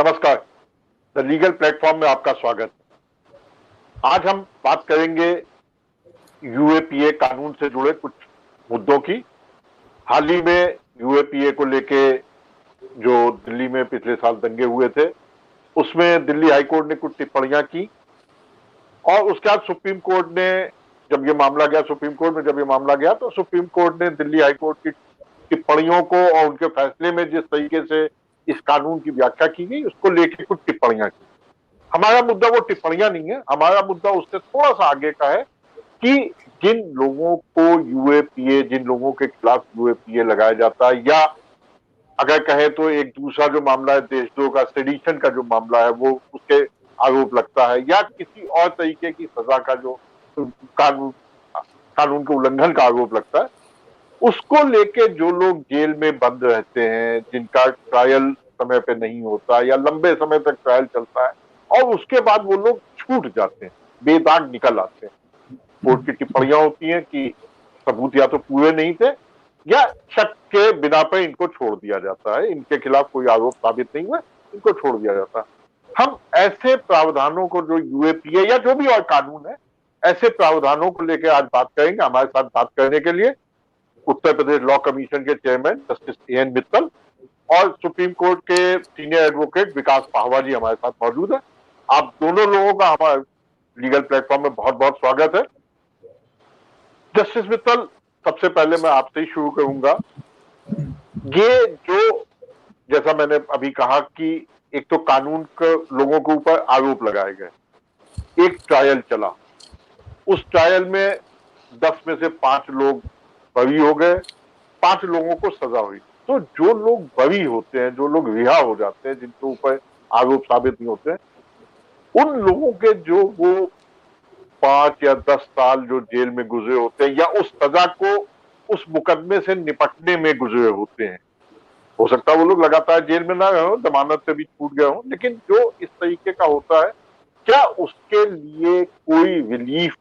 नमस्कार, the legal platform में आपका स्वागत। आज हम बात करेंगे यूएपीए कानून से जुड़े कुछ मुद्दों की। हाल ही में यूएपीए को लेके जो दिल्ली में पिछले साल दंगे हुए थे, उसमें दिल्ली हाईकोर्ट ने कुछ टिप्पणियां की और उसके बाद सुप्रीम कोर्ट ने जब ये मामला गया तो सुप्रीम कोर्ट ने दिल्ली हाईकोर्ट की टिप्पणियों को और उनके फैसले में जिस तरीके से इस कानून की व्याख्या की गई उसको लेके कुछ टिप्पणियां की। हमारा मुद्दा वो टिप्पणियां नहीं है, हमारा मुद्दा उससे थोड़ा सा आगे का है कि जिन लोगों के खिलाफ यूएपीए लगाया जाता है, या अगर कहें तो एक दूसरा जो मामला है देशद्रोह का, सेडिशन का जो मामला है, वो उसके आरोप लगता है, या किसी और तरीके की सजा का जो कानून के उल्लंघन का आरोप लगता है, उसको लेके जो लोग जेल में बंद रहते हैं, जिनका ट्रायल समय पे नहीं होता या लंबे समय तक ट्रायल चलता है और उसके बाद वो लोग छूट जाते हैं, बेदाग निकल आते हैं। कोर्ट की टिप्पणियां होती हैं कि सबूत या तो पूरे नहीं थे या शक के बिना पर इनको छोड़ दिया जाता है, इनके खिलाफ कोई आरोप साबित नहीं हुआ, इनको छोड़ दिया जाता है। हम ऐसे प्रावधानों को, जो यूएपीए या जो भी और कानून है, ऐसे प्रावधानों को लेकर आज बात करेंगे। हमारे साथ बात करने के लिए उत्तर प्रदेश लॉ कमीशन के चेयरमैन जस्टिस एएन मित्तल और सुप्रीम कोर्ट के सीनियर एडवोकेट विकास पाहवा जी हमारे साथ मौजूद है। आप दोनों लोगों का हमारे लीगल प्लेटफॉर्म में बहुत बहुत स्वागत है। जस्टिस मित्तल, सबसे पहले मैं आपसे ही शुरू करूंगा। ये जो, जैसा मैंने अभी कहा कि एक तो कानून के लोगों के ऊपर आरोप लगाए गए, एक ट्रायल चला, उस ट्रायल में 10 में से 5 लोग बरी हो गए, 5 लोगों को सजा हुई। तो जो लोग बरी होते हैं, जो लोग रिहा हो जाते हैं, जिनके ऊपर आरोप साबित नहीं होते, उन लोगों के जो वो 5 या 10 साल जो जेल में गुजरे होते हैं या उस सजा को, उस मुकदमे से निपटने में गुजरे होते हैं, हो सकता है वो लोग लगातार जेल में ना रहे हो, जमानत से भी छूट गए हो, लेकिन जो इस तरीके का होता है, क्या उसके लिए कोई रिलीफ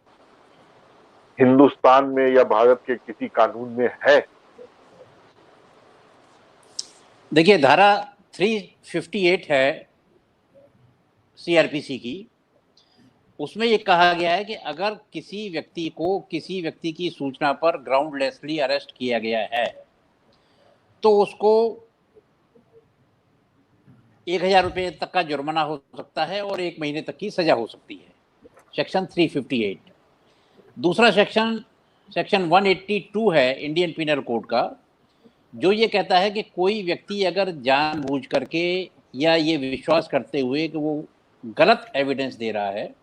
हिंदुस्तान में या भारत के किसी कानून में है? देखिए, धारा 358 है सीआरपीसी की। उसमें ये कहा गया है कि अगर किसी व्यक्ति की सूचना पर ग्राउंडलेसली अरेस्ट किया गया है तो उसको 1000 रुपये तक का जुर्माना हो सकता है और 1 महीने तक की सजा हो सकती है। सेक्शन 358। दूसरा सेक्शन 182 है इंडियन पिनल कोड का, जो ये कहता है कि कोई व्यक्ति अगर जानबूझ करके या ये विश्वास करते हुए कि वो गलत एविडेंस दे रहा है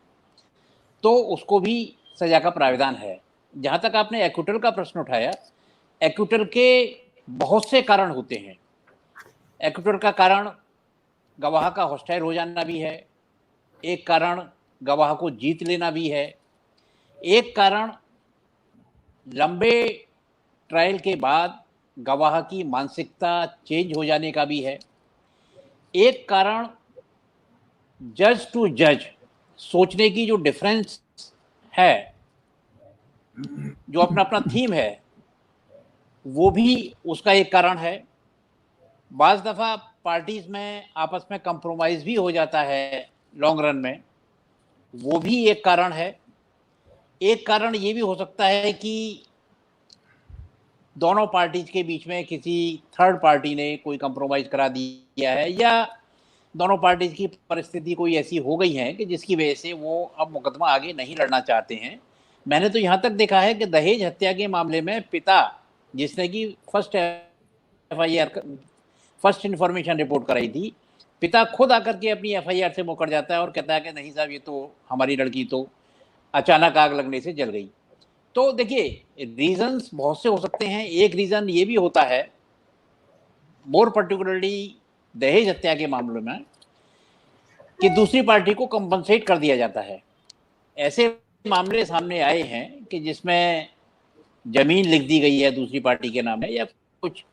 तो उसको भी सजा का प्रावधान है। जहाँ तक आपने एक्विटल का प्रश्न उठाया, एक्विटल के बहुत से कारण होते हैं। एक्विटल का कारण गवाह का हॉस्टाइल हो जाना भी है, एक कारण गवाह को जीत लेना भी है, एक कारण लंबे ट्रायल के बाद गवाह की मानसिकता चेंज हो जाने का भी है, एक कारण जज टू जज सोचने की जो डिफरेंस है, जो अपना अपना थीम है, वो भी उसका एक कारण है। बाज़ दफ़ा पार्टीज में आपस में कंप्रोमाइज़ भी हो जाता है लॉन्ग रन में, वो भी एक कारण है। एक कारण ये भी हो सकता है कि दोनों पार्टीज के बीच में किसी थर्ड पार्टी ने कोई कंप्रोमाइज़ करा दिया है, या दोनों पार्टीज की परिस्थिति कोई ऐसी हो गई है कि जिसकी वजह से वो अब मुकदमा आगे नहीं लड़ना चाहते हैं। मैंने तो यहाँ तक देखा है कि दहेज हत्या के मामले में पिता, जिसने कि फर्स्ट इन्फॉर्मेशन रिपोर्ट कराई थी, पिता खुद आकर के अपनी एफआईआर से मुकर जाता है और कहता है कि नहीं साहब, ये तो हमारी लड़की तो अचानक आग लगने से जल गई। तो देखिए, रीजंस बहुत से हो सकते हैं। एक रीज़न ये भी होता है, मोर पर्टिकुलरली दहेज हत्या के मामले में, कि दूसरी पार्टी को कंपनसेट कर दिया जाता है। ऐसे मामले सामने आए हैं कि जिसमें जमीन लिख दी गई है दूसरी पार्टी के नाम में या कुछ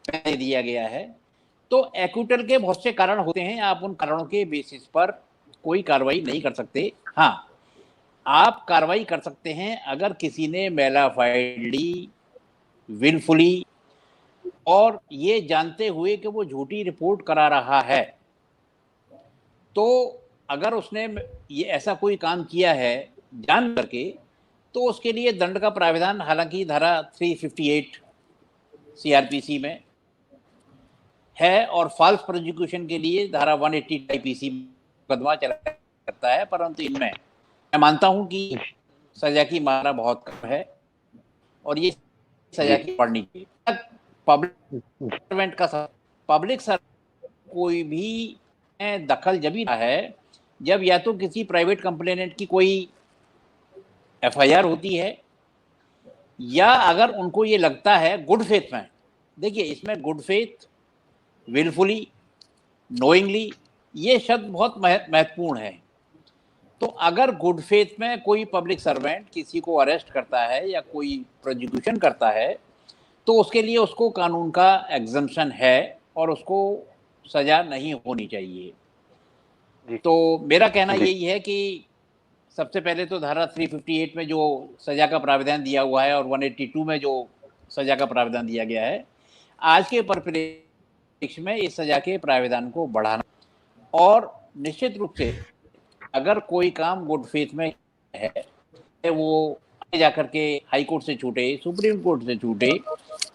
दे दिया गया है। तो एक्विटल के बहुत से कारण होते हैं, आप उन कारणों के बेसिस पर कोई कार्रवाई नहीं कर सकते। हाँ, आप कार्रवाई कर सकते हैं अगर किसी ने मेलाफाइडली, विलफुली और ये जानते हुए कि वो झूठी रिपोर्ट करा रहा है, तो अगर उसने ये ऐसा कोई काम किया है जान करके, तो उसके लिए दंड का प्राविधान हालांकि धारा 358 सीआरपीसी में है और फॉल्स प्रोसिक्यूशन के लिए धारा 180 आईपीसी मुकदमा चला करता है, परंतु इनमें मैं मानता हूं कि सजा की मात्रा बहुत कम है और ये सजा की पड़नी चाहिए। पब्लिक सर्वेंट का पब्लिक सर्वेंट कोई भी दखल जब ही है जब या तो किसी प्राइवेट कंप्लेनेंट की कोई एफआईआर होती है या अगर उनको ये लगता है गुड फेथ में। देखिए इसमें गुड फेथ, विलफुली, नोइंगली, ये शब्द बहुत महत्वपूर्ण है। तो अगर गुड फेथ में कोई पब्लिक सर्वेंट किसी को अरेस्ट करता है या कोई प्रोसिक्यूशन करता है तो उसके लिए उसको कानून का एग्जम्पशन है और उसको सजा नहीं होनी चाहिए। तो मेरा कहना यही है कि सबसे पहले तो धारा 358 में जो सजा का प्राविधान दिया हुआ है और 182 में जो सजा का प्राविधान दिया गया है, आज के परिप्रेक्ष्य में इस सजा के प्राविधान को बढ़ाना और निश्चित रूप से अगर कोई काम गुड फेथ में है वो जाकर के हाई कोर्ट से छूटे, सुप्रीम कोर्ट से छूटे।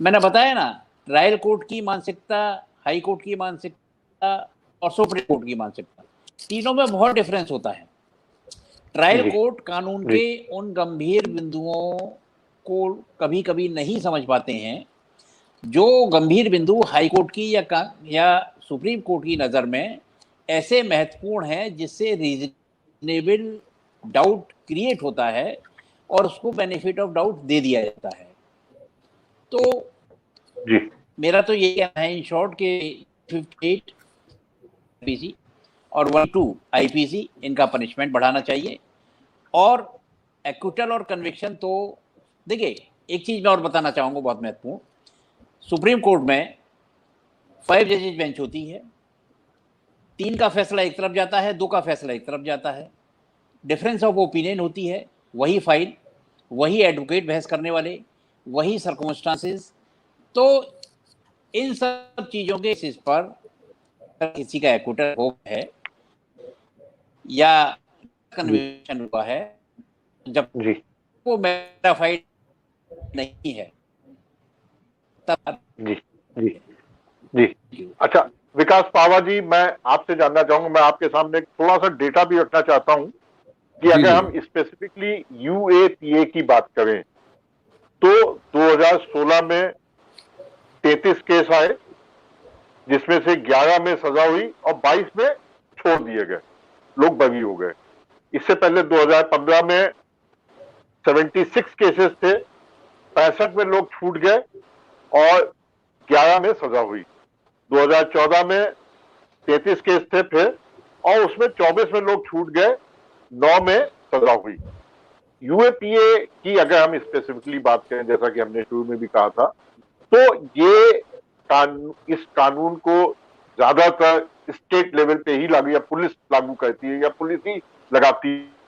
मैंने बताया ना, ट्रायल कोर्ट की मानसिकता, हाई कोर्ट की मानसिकता और सुप्रीम कोर्ट की मानसिकता, तीनों में बहुत डिफरेंस होता है। ट्रायल कोर्ट कानून के उन गंभीर बिंदुओं को कभी कभी नहीं समझ पाते हैं जो गंभीर बिंदु हाई कोर्ट की या सुप्रीम कोर्ट की नज़र में ऐसे महत्वपूर्ण हैं जिससे रीजनेबल डाउट क्रिएट होता है और उसको बेनिफिट ऑफ डाउट दे दिया जाता है। तो जी मेरा तो ये कहना है इन शॉर्ट के 58 आईपीसी और 182 आईपीसी इनका पनिशमेंट बढ़ाना चाहिए। और एक्विटल और कन्विक्शन तो देखिए एक चीज मैं और बताना चाहूंगा बहुत महत्वपूर्ण, सुप्रीम कोर्ट में 5 जजेज बेंच होती है, 3 का फैसला एक तरफ जाता है, 2 का फैसला एक तरफ जाता है, डिफरेंस ऑफ ओपिनियन होती है, वही फाइल, वही एडवोकेट बहस करने वाले, वही सर्कमस्टांसेस। तो इन सब चीजों के बेसिस पर किसी का एक्विटल हो है या कन्विक्शन हुआ है जब वो वेरीफाइड नहीं है तब। जी जी जी अच्छा विकास पावा जी, मैं आपसे जानना चाहूंगा, मैं आपके सामने थोड़ा सा डेटा भी रखना चाहता हूं कि अगर हम स्पेसिफिकली यूएपीए की बात करें तो 2016 में 33 केस आए जिसमें से 11 में सजा हुई और 22 में छोड़ दिए गए, लोग बरी हो गए। इससे पहले 2015 में 76 केसेस थे, 65 में लोग छूट गए और 11 में सजा हुई। 2014 में 33 केस थे फिर और उसमें 24 में लोग छूट गए, 9 में सजा हुई। यूएपीए की अगर हम स्पेसिफिकली बात करें, जैसा कि हमने शुरू में भी कहा था, तो ये इस कानून को ज्यादातर स्टेट लेवल पे ही लागू या पुलिस लागू करती है या पुलिस ही लगाती है।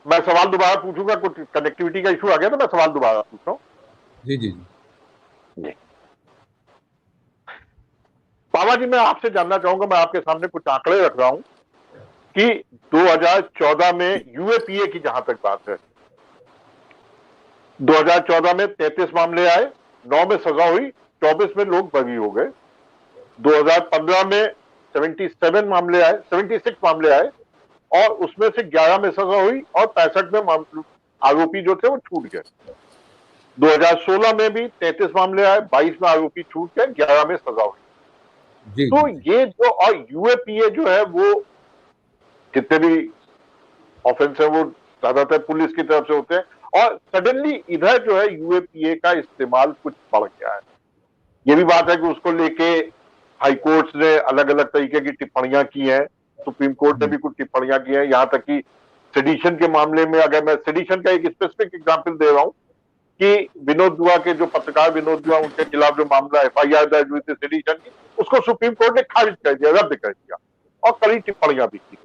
मैं सवाल दोबारा पूछूंगा, कुछ कनेक्टिविटी का इशू आ गया तो मैं सवाल दोबारा पूछ रहा हूँ। जी जी जी पावा जी, मैं आपसे जानना चाहूंगा, मैं आपके सामने कुछ आंकड़े रख रहा हूं कि 2014 में यूएपीए की जहां तक बात है, 2014 में 33 मामले आए, 9 में सजा हुई, 24 में लोग बरी हो गए। 2015 में 76 मामले आए, 76 मामले आए और उसमें से 11 में सजा हुई और 65 में आरोपी जो थे वो छूट गए। 2016 में भी 33 मामले आए, 22 में आरोपी छूट गए, 11 में सजा हुई। तो ये जो और यूएपीए जो है वो जितने भी ऑफेंस है वो ज्यादातर पुलिस की तरफ से होते हैं और सडनली इधर जो है यूएपीए का इस्तेमाल कुछ बढ़ गया है। ये भी बात है कि उसको लेके हाई कोर्ट्स ने अलग अलग तरीके की टिप्पणियां की हैं सुप्रीम कोर्ट ने भी कुछ टिप्पणियां की हैं, यहाँ तक कि सेडिशन के मामले में, अगर मैं सेडिशन का एक स्पेसिफिक एग्जांपल दे रहा हूं कि विनोद दुआ के जो पत्रकार विनोद दुआ, उनके खिलाफ जो मामला FIR दर्ज हुई थी सेडिशन की, उसको सुप्रीम कोर्ट ने खारिज कर दिया, रद्द कर दिया और कड़ी टिप्पणियां भी की।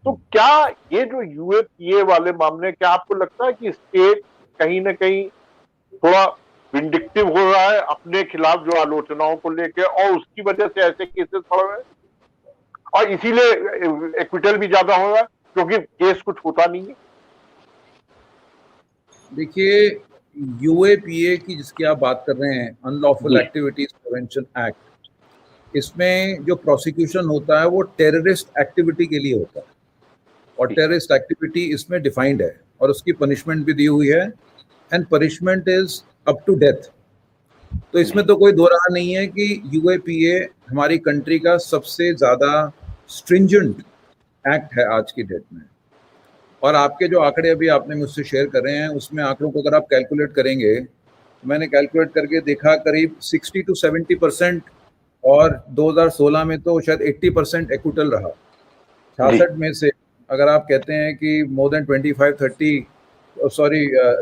तो क्या ये जो UAPA वाले मामले, क्या आपको लगता है कि स्टेट कहीं ना कहीं थोड़ा विंडिक्टिव हो रहा है अपने खिलाफ जो आलोचनाओं को लेकर, और उसकी वजह से ऐसे केसेस बढ़ रहे हैं और इसीलिए एक्विटल भी ज्यादा हो रहा है क्योंकि केस कुछ होता नहीं है? देखिए, UAPA की जिसकी आप बात कर रहे हैं, अनलॉफुल एक्टिविटीज प्रिवेंशन एक्ट, इसमें जो प्रोसिक्यूशन होता है वो टेररिस्ट एक्टिविटी के लिए होता है और टेररिस्ट एक्टिविटी इसमें डिफाइंड है और उसकी पनिशमेंट भी दी हुई है and punishment is up to death. तो इसमें तो कोई दो राह नहीं है कि UAPA हमारी कंट्री का सबसे ज़्यादा स्ट्रिंजेंट एक्ट है आज की डेट में। और आपके जो आंकड़े अभी आपने मुझसे शेयर कर रहे हैं, उसमें आंकड़ों को अगर आप कैलकुलेट करेंगे, मैंने कैलकुलेट करके देखा करीब 60 to 70% और 2016 में तो शायद 80% एक्विटल रहा। 66 में से अगर आप कहते हैं कि मोर देन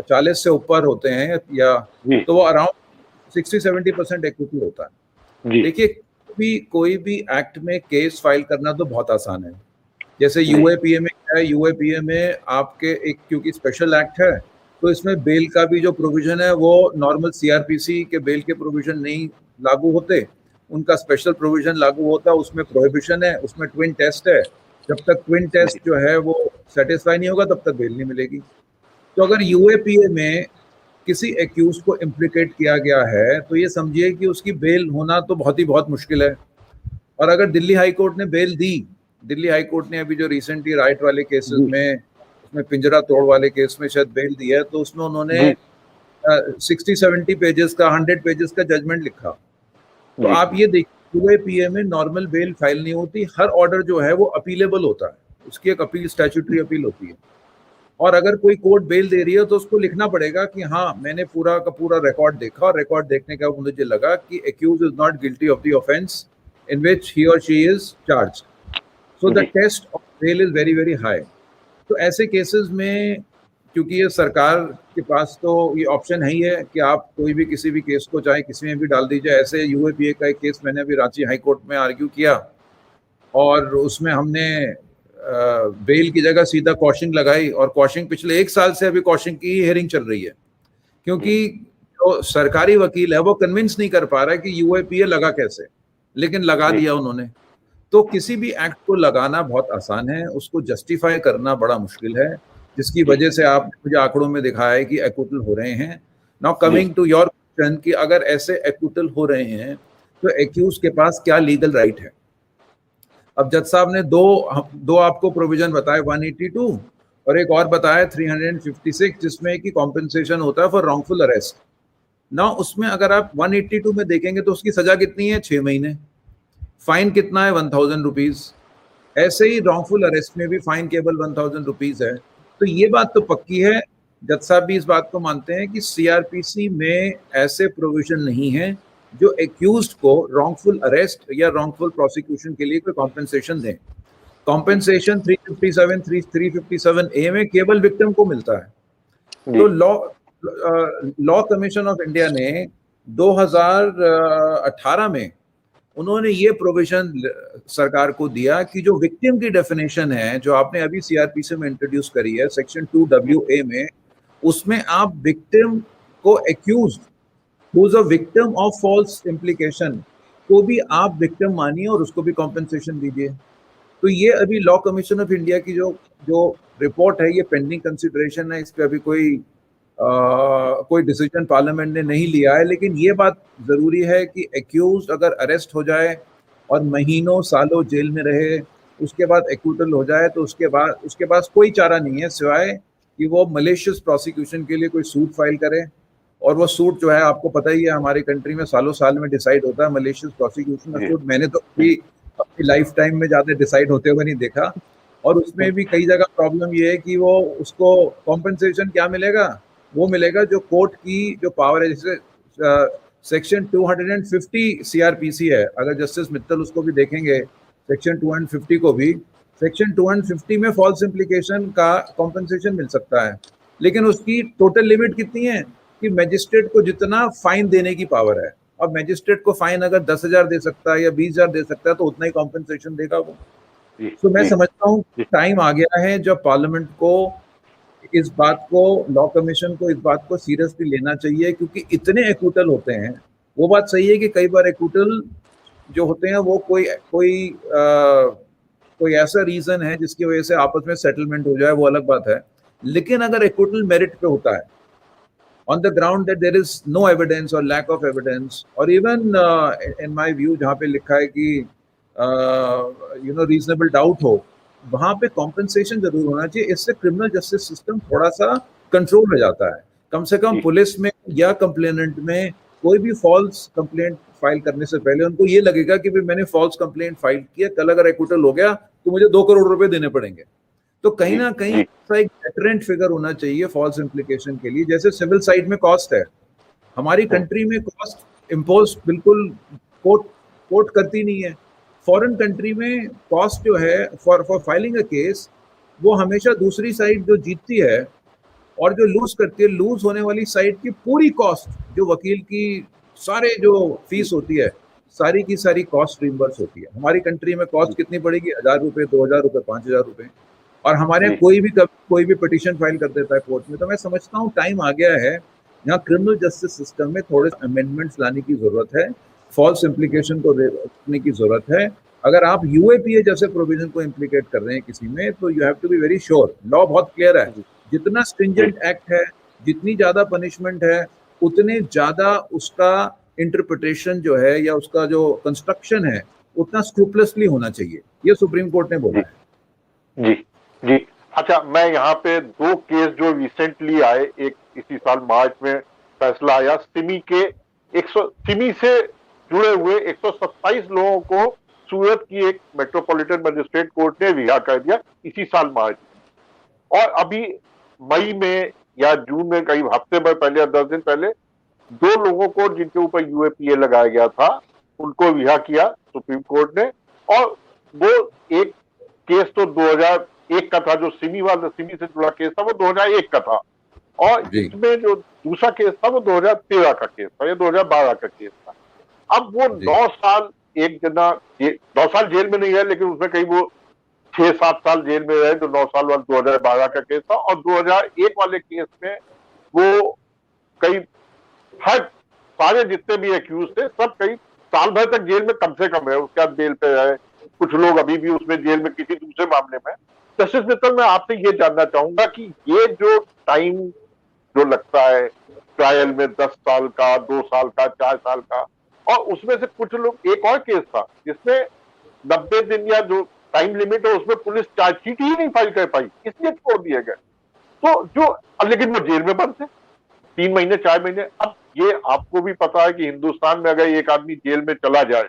40 से ऊपर होते हैं या, तो वो अराउंड 60-70% एक्विटल होता है। देखिए, कोई भी एक्ट में केस फाइल करना तो बहुत आसान है। जैसे UAPA में क्या है, UAPA में आपके एक, क्योंकि स्पेशल एक्ट है तो इसमें बेल का भी जो प्रोविजन है वो नॉर्मल CRPC के बेल के प्रोविजन नहीं लागू होते, उनका स्पेशल प्रोविजन लागू होता है। उसमें प्रोहिबिशन है, उसमें ट्विन टेस्ट है, जब तक ट्विन टेस्ट जो है वो सेटिस्फाई नहीं होगा तब तक बेल नहीं मिलेगी। तो अगर UAPA में किसी एक्यूज को इम्प्लीकेट किया गया है तो ये समझिए कि उसकी बेल होना तो बहुत मुश्किल है। और अगर दिल्ली हाई कोर्ट ने बेल दी, दिल्ली हाई कोर्ट ने अभी जो रिसेंटली राइट वाले केसेस में, उसमें पिंजरा तोड़ वाले केस में शायद बेल दी है, तो उसमें उन्होंने 60-70 पेजेस का, 100 पेजेस का जजमेंट लिखा। तो आप ये देखिए, UAPA में नॉर्मल बेल फाइल नहीं होती, हर ऑर्डर जो है वो अपीलेबल होता है, उसकी एक अपील, स्टैट्यूटरी अपील होती है। और अगर कोई कोर्ट बेल दे रही है तो उसको लिखना पड़ेगा कि हाँ, मैंने पूरा का पूरा रिकॉर्ड देखा और रिकॉर्ड देखने के बाद मुझे लगा कि accused is not guilty of the offence in which he or she is charged. So the test of bail is very high. तो ऐसे केसेस में, क्योंकि ये सरकार के पास तो ये ऑप्शन है ही है कि आप कोई भी किसी भी केस को चाहे किसी में भी डाल दीजिए। ऐसे UAPA का एक केस मैंने अभी रांची हाई कोर्ट में आर्ग्यू किया और उसमें हमने बेल की जगह सीधा कॉशिंग लगाई, और कॉशिंग पिछले 1 साल से अभी कॉशिंग की हियरिंग चल रही है, क्योंकि जो सरकारी वकील है वो कन्विंस नहीं कर पा रहा है कि UAPA लगा कैसे, लेकिन लगा दिया उन्होंने। तो किसी भी एक्ट को लगाना बहुत आसान है, उसको जस्टिफाई करना बड़ा मुश्किल है, जिसकी वजह से आपने मुझे आंकड़ों में दिखाया है कि एक्विटल हो रहे हैं। Now coming to your question कि अगर ऐसे एक्विटल हो रहे हैं तो एक्यूज के पास क्या लीगल राइट है। अब जज साहब ने दो आपको प्रोविजन बताए, 182 और एक और बताया 356, जिसमें कि कॉम्पेंसेशन होता है फॉर रॉन्गफुल अरेस्ट। ना उसमें अगर आप 182 में देखेंगे तो उसकी सजा कितनी है, 6 महीने। फाइन कितना है, 1000 रुपीज। ऐसे ही रॉन्गफुल अरेस्ट में भी फाइन केवल 1000 रुपीज है। तो ये बात तो पक्की है, जज साहब भी इस बात को मानते हैं कि CRPC में ऐसे प्रोविजन नहीं है जो एक्यूज्ड को रॉन्गफुल अरेस्ट या रॉन्गफुल प्रोसिक्यूशन के लिए कोई कॉम्पेंसेशन दें। कॉम्पेंसेशन 357A में केवल विक्टिम को मिलता है। तो लॉ कमीशन ऑफ इंडिया ने 2018 में उन्होंने ये प्रोविजन सरकार को दिया कि जो विक्टिम की डेफिनेशन है, जो आपने अभी CRPC में इंट्रोड्यूस करी है सेक्शन 2WA में, उसमें आप विक्टिम को accused who is a victim of false implication को भी आप विक्टिम मानिए और उसको भी कॉम्पेंसेशन दीजिए। तो ये अभी लॉ कमीशन ऑफ इंडिया की जो रिपोर्ट है, ये पेंडिंग कंसिडरेशन है, इस पर अभी कोई डिसीजन पार्लियामेंट ने नहीं लिया है। लेकिन ये बात जरूरी है कि एक्यूज अगर अरेस्ट हो जाए और महीनों सालों जेल में रहे, उसके बाद एक्विटल हो जाए, तो उसके पास कोई चारा नहीं है सिवाय कि वो मलेशियस प्रोसिक्यूशन के लिए कोई सूट फाइल करे। और वो सूट जो है, आपको पता ही है, हमारी कंट्री में सालों साल में डिसाइड होता है मलेशियस प्रोसिक्यूशन का सूट। मैंने तो अपनी लाइफ टाइम में ज्यादा डिसाइड होते हुए नहीं देखा। और उसमें भी कई जगह प्रॉब्लम ये है कि वो उसको कॉम्पेंसेशन क्या मिलेगा, वो मिलेगा जो कोर्ट की जो पावर है। जैसे सेक्शन 250 CRPC है, अगर जस्टिस मित्तल उसको भी देखेंगे, सेक्शन 250 को भी, सेक्शन 250 में फॉल्स इम्प्लीकेशन का कॉम्पेंसेशन मिल सकता है, लेकिन उसकी टोटल लिमिट कितनी है कि मैजिस्ट्रेट को जितना फाइन देने की पावर है। अब मैजिस्ट्रेट को फाइन अगर 10,000 दे सकता है या 20,000 दे सकता है तो उतना ही कॉम्पेंसेशन देगा वो। तो मैं समझता हूँ टाइम आ गया है जब पार्लियामेंट को इस बात को, लॉ कमीशन को इस बात को सीरियसली लेना चाहिए, क्योंकि इतने एक्यूटल होते हैं। वो बात सही है कि कई बार एक्यूटल जो होते हैं वो कोई ऐसा रीजन है जिसकी वजह से आपस में सेटलमेंट हो जाए, वो अलग बात है। लेकिन अगर एक्यूटल मेरिट पे होता है, on the ground that there is no evidence or lack of evidence, or even in my view जहाँ पे लिखा है कि reasonable doubt हो, वहाँ पे compensation जरूर होना चाहिए। इससे क्रिमिनल जस्टिस सिस्टम थोड़ा सा कंट्रोल हो जाता है। कम से कम पुलिस में या कंप्लेनेंट में कोई भी फॉल्स कंप्लेंट फाइल करने से पहले उनको ये लगेगा कि मैंने फॉल्स कंप्लेंट फाइल किया, कल अगर एक्यूटल हो गया तो मुझे 2 करोड़ रुपए देने पड़ेंगे। तो कहीं ना कहीं एक डेटरेंट फिगर होना चाहिए फॉल्स इम्प्लीकेशन के लिए। जैसे सिविल साइड में कॉस्ट है, हमारी कंट्री में कॉस्ट इम्पोज बिल्कुल कोर्ट करती नहीं है। फॉरेन कंट्री में कॉस्ट जो है फॉर फाइलिंग अ केस, वो हमेशा दूसरी साइड जो जीतती है और जो लूज करती है, लूज होने वाली साइड की पूरी कॉस्ट, जो वकील की सारे जो फीस होती है, सारी की सारी कॉस्ट रिम्बर्स होती है। हमारी कंट्री में कॉस्ट कितनी पड़ेगी? 1,000 रुपए, 2,000 रुपए, 5,000 रुपए। और हमारे कोई भी पिटीशन फाइल कर देता है कोर्ट में। तो मैं समझता हूँ टाइम आ गया है यहाँ क्रिमिनल जस्टिस सिस्टम में थोड़े अमेंडमेंट्स लाने की जरूरत है, फॉल्स इम्प्लीकेशन को रोकने की जरूरत है। अगर आप यूएपीए जैसे प्रोविजन को इम्प्लीकेट कर रहे हैं किसी में, तो you have to be very sure. Law बहुत क्लियर है, जितना स्ट्रिंजेंट एक्ट है, जितनी ज्यादा पनिशमेंट है, उतने ज्यादा उसका इंटरप्रिटेशन जो है या उसका जो कंस्ट्रक्शन है उतना स्क्रूपलसली होना चाहिए। ये सुप्रीम कोर्ट ने बोला है। जी। अच्छा, मैं यहाँ पे 2 केस जो रिसेंटली आए, एक इसी साल मार्च में फैसला आया, सिमी से जुड़े हुए 127 लोगों को सूरत की एक मेट्रोपॉलिटन मजिस्ट्रेट कोर्ट ने रिहा कर दिया इसी साल मार्च में। और अभी मई में या जून में, कई हफ्ते भर पहले या 10 दिन पहले, 2 लोगों को जिनके ऊपर यूएपीए लगाया गया था उनको रिहा किया सुप्रीम कोर्ट ने। और वो एक केस तो 2001 का था, जो सिमी से जुड़ा केस था वो 2001 का था, और इसमें जो दूसरा केस था वो 2013 का केस था या 2012 का केस था। अब वो 9 साल, एक जना 9 साल जेल में नहीं है, लेकिन उसमें कहीं वो 6-7 साल जेल में रहे, जो 9 साल वाला 2012 का केस था। और 2001 वाले केस में वो कई सारे जितने भी एक्यूज थे सब कई साल भर तक जेल में कम से कम है, उसके बाद बेल पे रहे। कुछ लोग अभी भी उसमें जेल में किसी दूसरे मामले में। जस्टिस मित्तल, मैं आपसे ये जानना चाहूंगा कि ये जो टाइम जो लगता है ट्रायल में, 10 साल का, 2 साल का, 4 साल का, और उसमें से कुछ लोग, एक और केस था जिसमें 90 दिन या जो टाइम लिमिट है उसमें पुलिस चार्जशीट ही नहीं फाइल कर पाई, इसलिए छोड़ दिए गए। तो लेकिन वो जेल में बंद थे 3 महीने 4 महीने। अब ये आपको भी पता है कि हिंदुस्तान में अगर एक आदमी जेल में चला जाए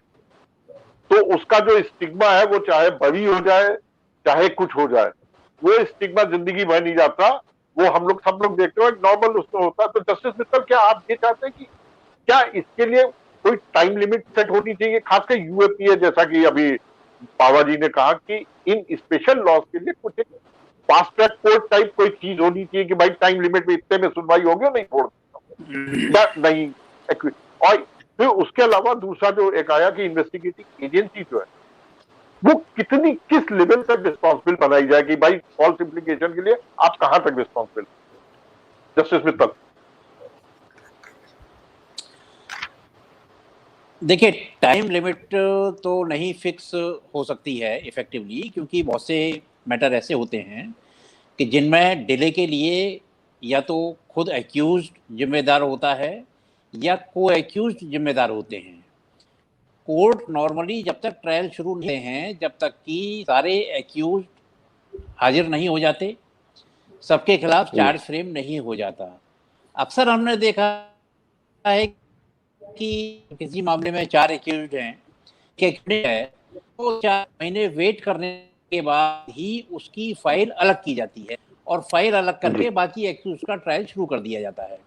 तो उसका जो स्टिग्मा है, वो चाहे बरी हो जाए चाहे कुछ हो जाए, वो स्टिग्मा जिंदगी भर नहीं जाता। वो हम लोग सब लोग देखते हो नॉर्मल उसमें होता है। तो जस्टिस मित्तल, क्या आप ये चाहते हैं कि क्या इसके लिए कोई टाइम लिमिट सेट होनी चाहिए, खासकर यूएपीए, जैसा कि अभी पावा जी ने कहा कि इन स्पेशल लॉज के लिए कुछ एक फास्ट ट्रैक कोर्ट टाइप कोई चीज होनी चाहिए कि भाई टाइम लिमिट में इतने में सुनवाई होगी और नहीं छोड़ या नहीं। और फिर उसके अलावा दूसरा जो एक आया कि इन्वेस्टिगेटिंग एजेंसी जो है वो किस लेवल तक रिस्पॉन्सिबल बनाई जाए कि भाई फॉल्स इम्प्लीकेशन के लिए आप कहां तक रिस्पॉन्सिबल। जस्टिस मित्तल, देखिए, टाइम लिमिट तो नहीं फिक्स हो सकती है इफेक्टिवली, क्योंकि बहुत से मैटर ऐसे होते हैं कि जिनमें डिले के लिए या तो खुद एक्यूज्ड जिम्मेदार होता है या को एक्यूज्ड जिम्मेदार होते हैं। कोर्ट नॉर्मली जब तक ट्रायल शुरू नहीं हैं, जब तक कि सारे एक्यूज्ड हाजिर नहीं हो जाते, सबके खिलाफ चार्ज फ्रेम नहीं हो जाता। अक्सर हमने देखा है कि किसी मामले में 4 एक्यूज्ड हैं, तो 4 महीने वेट करने के बाद ही उसकी फाइल अलग की जाती है और फाइल अलग करके बाकी एक्यूज का ट्रायल शुरू कर दिया जाता है।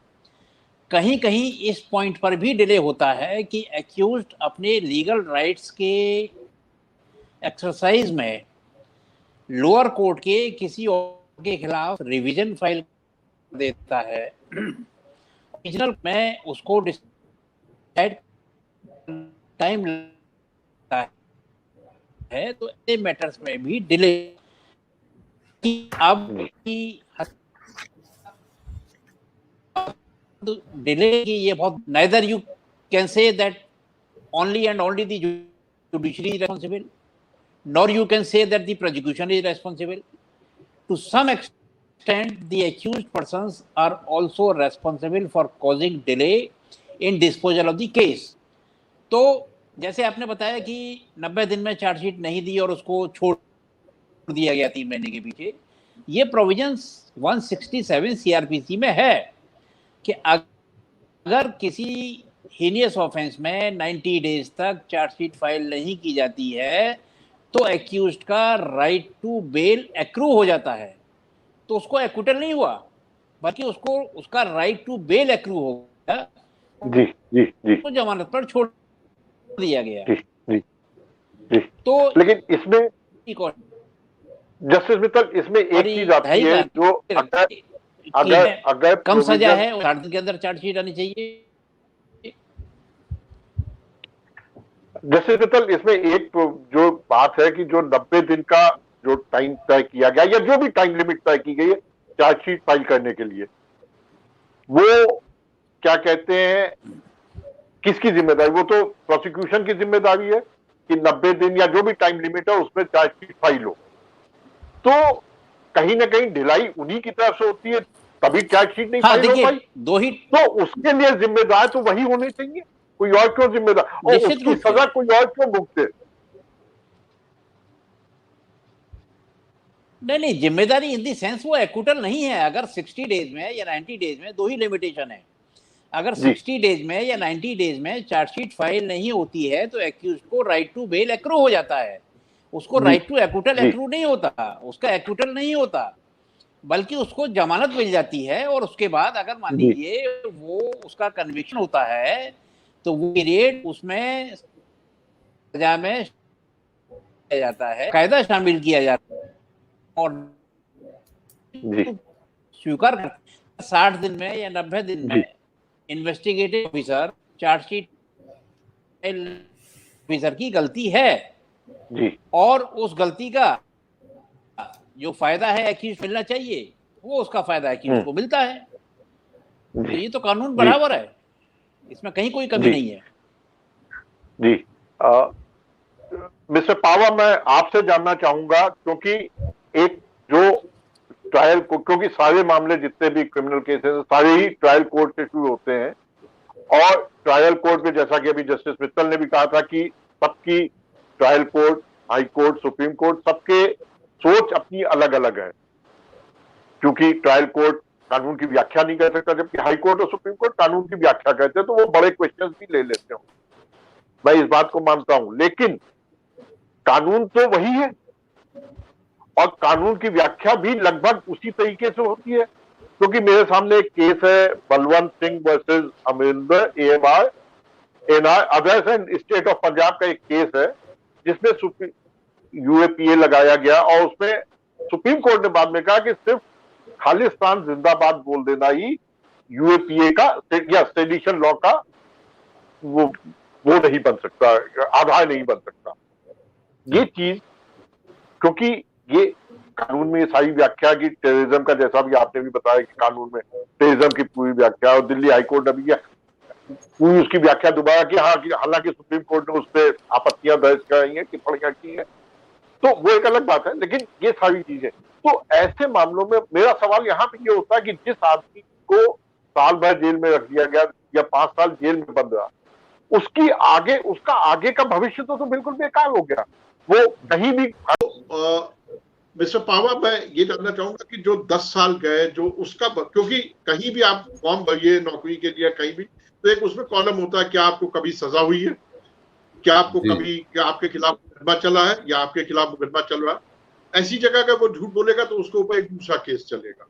कहीं कहीं इस पॉइंट पर भी डिले होता है कि एक्यूज्ड अपने लीगल राइट्स के एक्सरसाइज में लोअर कोर्ट के किसी और के खिलाफ रिवीजन फाइल देता है, ओरिजिनल में उसको डिसाइड टाइम लगता है, तो ऐसे मैटर्स में भी डिले की अब डिले की ये बहुत, neither you can say that only and only the judiciary is responsible, nor you can say that the prosecution is responsible. To some extent, the accused persons are also responsible for causing delay in disposal of the case. तो जैसे आपने बताया कि 90 दिन में chargesheet नहीं दी और उसको छोड़ दिया गया 3 महीने के पीछे, ये प्रोविजंस 167 सीआरपीसी में है कि अगर किसी हीनियस ऑफेंस में 90 डेज तक चार्जशीट फाइल नहीं की जाती है तो एक्यूज्ड का राइट टू बेल एक्रू हो जाता है। तो उसको एक्विटल नहीं हुआ, बल्कि उसको उसका राइट टू बेल एक्रू हो गया। जी जी जी, तो जमानत पर छोड़ दिया गया। जी जी जी। तो लेकिन इसमें जस्टिस मित्तल, इसमें एक चीज आती है जो अगर कम सजा है 60 दिन के अंदर चार्जशीट आनी चाहिए। जस्टिस मित्तल, इसमें एक जो बात है कि जो 90 दिन का जो टाइम तय किया गया या जो भी टाइम लिमिट तय की गई है चार्जशीट फाइल करने के लिए, वो क्या कहते हैं, किसकी जिम्मेदारी? वो तो प्रोसिक्यूशन की जिम्मेदारी है कि 90 दिन या जो भी टाइम लिमिट है उसमें चार्जशीट फाइल हो। तो कहीं ना कहीं ढिलाई उन्हीं की तरफ से होती है, तभी चार्जशीट नहीं फाइल हो पाई। दो ही तो उसके लिए जिम्मेदार तो वही होने चाहिए, कोई और क्यों जिम्मेदार, और उसकी सजा कोई और क्यों भुगते? नहीं, जिम्मेदारी इन दी सेंस वो एक्विटल नहीं है। अगर 60 डेज में या 90 डेज में, दो ही लिमिटेशन है। अगर 60 डेज में या 90 डेज में चार्जशीट फाइल नहीं होती है तो एक्यूज्ड को राइट टू बेल एक्रू हो जाता है। उसको राइट टू एक्विटल एक्रू नहीं होता, उसका एक्विटल नहीं होता, बल्कि उसको जमानत मिल जाती है। और उसके बाद अगर मान लीजिए वो उसका कन्विक्शन होता है तो वो पीरियड उसमें सजा में किया जाता है, कायदा शामिल किया जाता है और स्वीकार करते 60 दिन में या 90 दिन में इन्वेस्टिगेटिव ऑफिसर चार्जशीट ऑफिसर की गलती है जी, और उस गलती का जो फायदा है एक्यूज मिलना चाहिए, वो उसका फायदा एक्यूज को मिलता है। तो ये तो कानून बराबर है, इसमें कहीं कोई कमी नहीं है। जी, मिस्टर पावा, मैं आपसे जानना चाहूंगा, क्योंकि एक जो ट्रायल को, क्योंकि सारे मामले जितने भी क्रिमिनल केसेस सारे ही ट्रायल कोर्ट से शुरू होते हैं, और ट्रायल कोर्ट में जैसा कि अभी जस्टिस मित्तल ने भी कहा था कि सबकी trial court, high court, supreme court, सबके सोच अपनी अलग अलग है, क्योंकि ट्रायल कोर्ट कानून की व्याख्या नहीं कर सकता, जबकि हाई कोर्ट और सुप्रीम कोर्ट कानून की व्याख्या करते हैं, तो वो बड़े क्वेश्चंस भी ले लेते हो। मैं इस बात को मानता हूं, लेकिन कानून तो वही है और कानून की व्याख्या भी लगभग उसी तरीके से होती है। क्योंकि मेरे सामने एक केस है, Balwant Singh versus Amarinder AMR NR others and state of Punjab का एक केस है, जिसमें UAPA लगाया गया और उसमें सुप्रीम कोर्ट ने बाद में कहा कि सिर्फ खालिस्तान जिंदाबाद बोल देना ही UAPA का या सेडिशन लॉ का वो नहीं बन सकता, आधार नहीं बन सकता। ये चीज, क्योंकि ये कानून में सारी व्याख्या की, टेररिज्म का जैसा भी आपने भी बताया कि कानून में टेररिज्म की पूरी व्याख्या, और दिल्ली हाईकोर्ट ने भी पूरी उसकी व्याख्या दोबारा की, हालांकि सुप्रीम कोर्ट ने उस पर आपत्तियां दर्ज कराई हैं, टिप्पणियां की हैं, तो वो एक अलग बात है। लेकिन ये सारी चीजें, तो ऐसे मामलों में मेरा सवाल यहाँ पे ये होता है कि जिस आदमी को साल भर जेल में रख दिया गया या 5 साल जेल में बंद रहा, उसका आगे का भविष्य तो बिल्कुल बेकार हो गया। वो कहीं भी मिस्टर पावा, मैं ये जानना चाहूंगा कि जो 10 साल गए, जो उसका, क्योंकि कहीं भी आप फॉर्म भरिए नौकरी के लिए, कहीं भी तो एक उसमें कॉलम होता है, क्या आपको कभी सजा हुई है, क्या आपको कभी, क्या आपके खिलाफ मुकदमा चला है या आपके खिलाफ मुकदमा चल रहा है। ऐसी जगह का वो झूठ बोलेगा तो उसके ऊपर एक दूसरा केस चलेगा,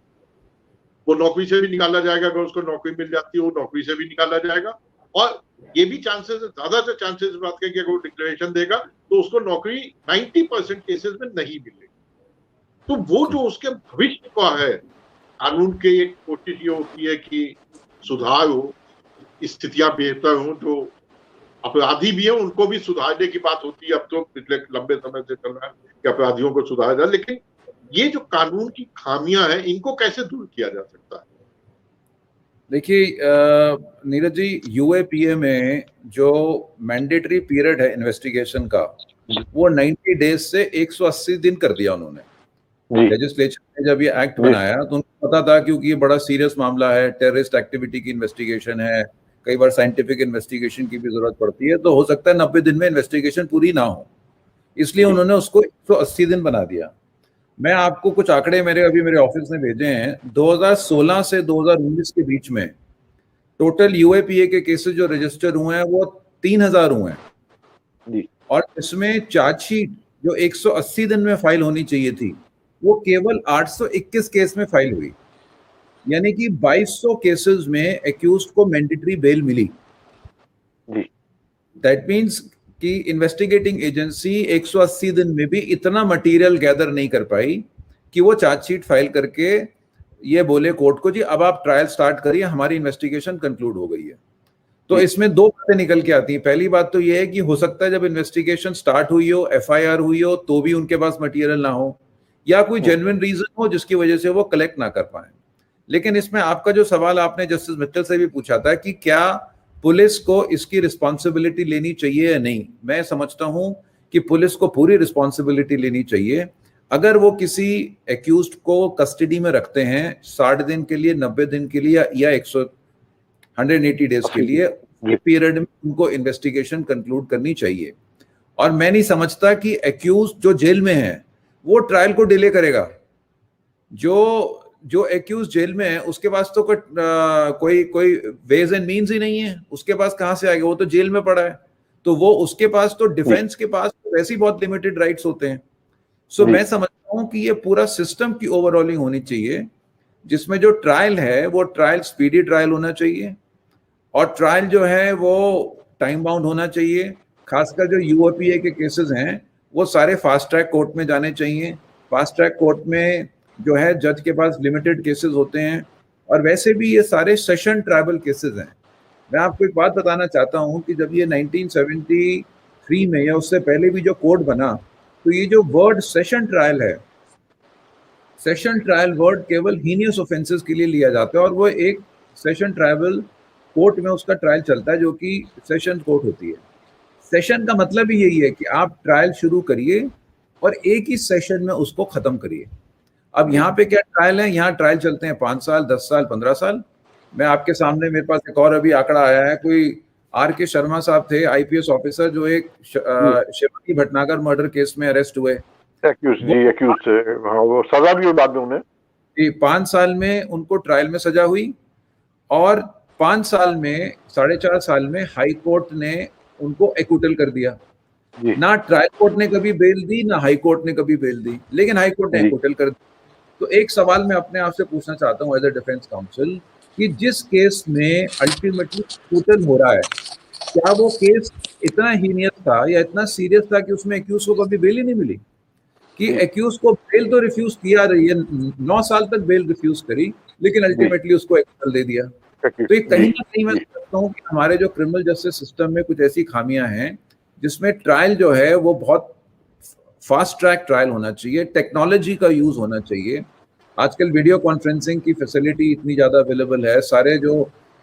वो नौकरी से भी निकाला जाएगा। अगर उसको नौकरी मिल जाती है वो नौकरी से भी निकाला जाएगा, और ये भी चांसेस, ज्यादा से चांसेस बात है कि अगर वो डिक्लेरेशन देगा तो उसको नौकरी 90% केसेस में नहीं मिलेगी। तो वो जो उसके भविष्य का है, कानून के एक कोशिश ये होती है कि सुधार हो, स्थितियां बेहतर हो, जो अपराधी भी है उनको भी सुधारने की बात होती है। अब तो पिछले लंबे समय से चल रहा है कि अपराधियों को सुधारा जाए, लेकिन ये जो कानून की खामियां हैं इनको कैसे दूर किया जा सकता है? देखिए नीरज जी, यूएपीए में जो मैंडेटरी पीरियड है इन्वेस्टिगेशन का, वो 90 डेज से 180 दिन कर दिया उन्होंने। लेजिस्लेचर ने जब ये एक्ट बनाया तो उनको पता था, क्योंकि ये बड़ा सीरियस मामला है, टेररिस्ट एक्टिविटी की इन्वेस्टिगेशन है, कई बार साइंटिफिक इन्वेस्टिगेशन की भी जरूरत पड़ती है, तो हो सकता है 90 दिन में इन्वेस्टिगेशन पूरी ना हो, इसलिए उन्होंने उसको 180 दिन बना दिया। मैं आपको कुछ आंकड़े मेरे ऑफिस ने भेजे हैं। 2016 से 2019 के बीच में टोटल यूएपीए के केसेस जो रजिस्टर हुए हैं वो 3000 हुए हैं, और इसमें चार्जशीट जो 180 दिन में फाइल होनी चाहिए थी वो केवल 821 केस में फाइल हुई, यानी कि 2200 केसेस में एक्यूज्ड को मैंडेटरी बेल मिली। दैट मीन्स कि इन्वेस्टिगेटिंग एजेंसी 180 दिन में भी इतना मटेरियल गैदर नहीं कर पाई कि वो चार्जशीट फाइल करके ये बोले कोर्ट को, जी अब आप ट्रायल स्टार्ट करिए, हमारी इन्वेस्टिगेशन कंक्लूड हो गई है। तो इसमें दो बातें निकल के आती हैं। पहली बात तो ये है कि हो सकता है जब इन्वेस्टिगेशन स्टार्ट हुई हो, एफआईआर हुई हो, तो भी उनके पास मटेरियल ना हो, या कोई जेन्युइन रीजन हो जिसकी वजह से वो कलेक्ट ना कर पाए। लेकिन इसमें आपका जो सवाल आपने जस्टिस मित्तल से भी पूछा था कि क्या पुलिस को इसकी रिस्पॉन्सिबिलिटी लेनी चाहिए या नहीं, मैं समझता हूं कि पुलिस को पूरी रिस्पॉन्सिबिलिटी लेनी चाहिए। अगर वो किसी एक्यूज्ड को कस्टडी में रखते हैं 60 दिन के लिए, 90 दिन के लिए, या 180 डेज के लिए, पीरियड में उनको इन्वेस्टिगेशन कंक्लूड करनी चाहिए। और मैं नहीं समझता कि एक्यूज्ड जो जेल में है वो ट्रायल को डिले करेगा। जो एक्यूज जेल में है उसके पास तो कोई वेज एंड मीन्स ही नहीं है, उसके पास कहां से आएगा, वो तो जेल में पड़ा है, तो वो उसके पास तो डिफेंस के पास तो वैसे ही बहुत लिमिटेड राइट्स होते हैं। सो मैं समझता हूं कि ये पूरा सिस्टम की ओवरऑलिंग होनी चाहिए, जिसमें जो ट्रायल है वो ट्रायल स्पीडी ट्रायल होना चाहिए, और ट्रायल जो है वो टाइम बाउंड होना चाहिए। खासकर जो यूओपीए के केसेस हैं वो सारे फास्ट ट्रैक कोर्ट में जाने चाहिए। फास्ट ट्रैक कोर्ट में जो है जज के पास लिमिटेड केसेस होते हैं, और वैसे भी ये सारे सेशन ट्रायबल केसेस हैं। मैं आपको एक बात बताना चाहता हूं कि जब ये 1973 में या उससे पहले भी जो कोड बना, तो ये जो वर्ड सेशन ट्रायल है, सेशन ट्रायल वर्ड केवल हीनियस ऑफेंसेस के लिए लिया जाता है, और वो एक सेशन ट्रायबल कोर्ट में उसका ट्रायल चलता है जो कि सेशन कोर्ट होती है। सेशन का मतलब ही यही है कि आप ट्रायल शुरू करिए और एक ही सेशन में उसको खत्म करिए। अब यहाँ पे क्या ट्रायल है, यहाँ ट्रायल चलते हैं 5 साल, 10 साल, 15 साल। मैं आपके सामने, मेरे पास एक और अभी आंकड़ा आया है, कोई आर.के. शर्मा साहब थे, आईपीएस ऑफिसर, जो एक शिवानी भटनागर मर्डर केस में अरेस्ट हुए। वो सजा भी बाद में उन्हें 5 साल में उनको ट्रायल में सजा हुई, और 5 साल में 4.5 साल में हाई कोर्ट ने उनको एक्विटल कर दिया। ना ट्रायल कोर्ट ने कभी बेल दी, ना हाई कोर्ट ने कभी बेल दी, लेकिन हाई कोर्ट ने एक्विटल कर दिया। तो एक सवाल मैं अपने आप से पूछना चाहता हूँ एज ए डिफेंस काउंसिल, कि जिस केस में अल्टीमेटली एक्विटल हो रहा है, क्या वो केस इतना हीनियस था या इतना सीरियस था कि उसमें एक्यूज को कभी बेल ही नहीं मिली? कि एक्यूज को बेल तो रिफ्यूज किया रही है, 9 साल तक बेल रिफ्यूज करी, लेकिन अल्टीमेटली उसको एक्विटल दे दिया। तो ये कहीं ना कहीं मैं समझता हूँ कि हमारे जो क्रिमिनल जस्टिस सिस्टम में कुछ ऐसी खामियां हैं जिसमें ट्रायल जो है वो बहुत फास्ट ट्रैक ट्रायल होना चाहिए, टेक्नोलॉजी का यूज होना चाहिए। आजकल वीडियो कॉन्फ्रेंसिंग की फैसिलिटी इतनी ज़्यादा अवेलेबल है, सारे जो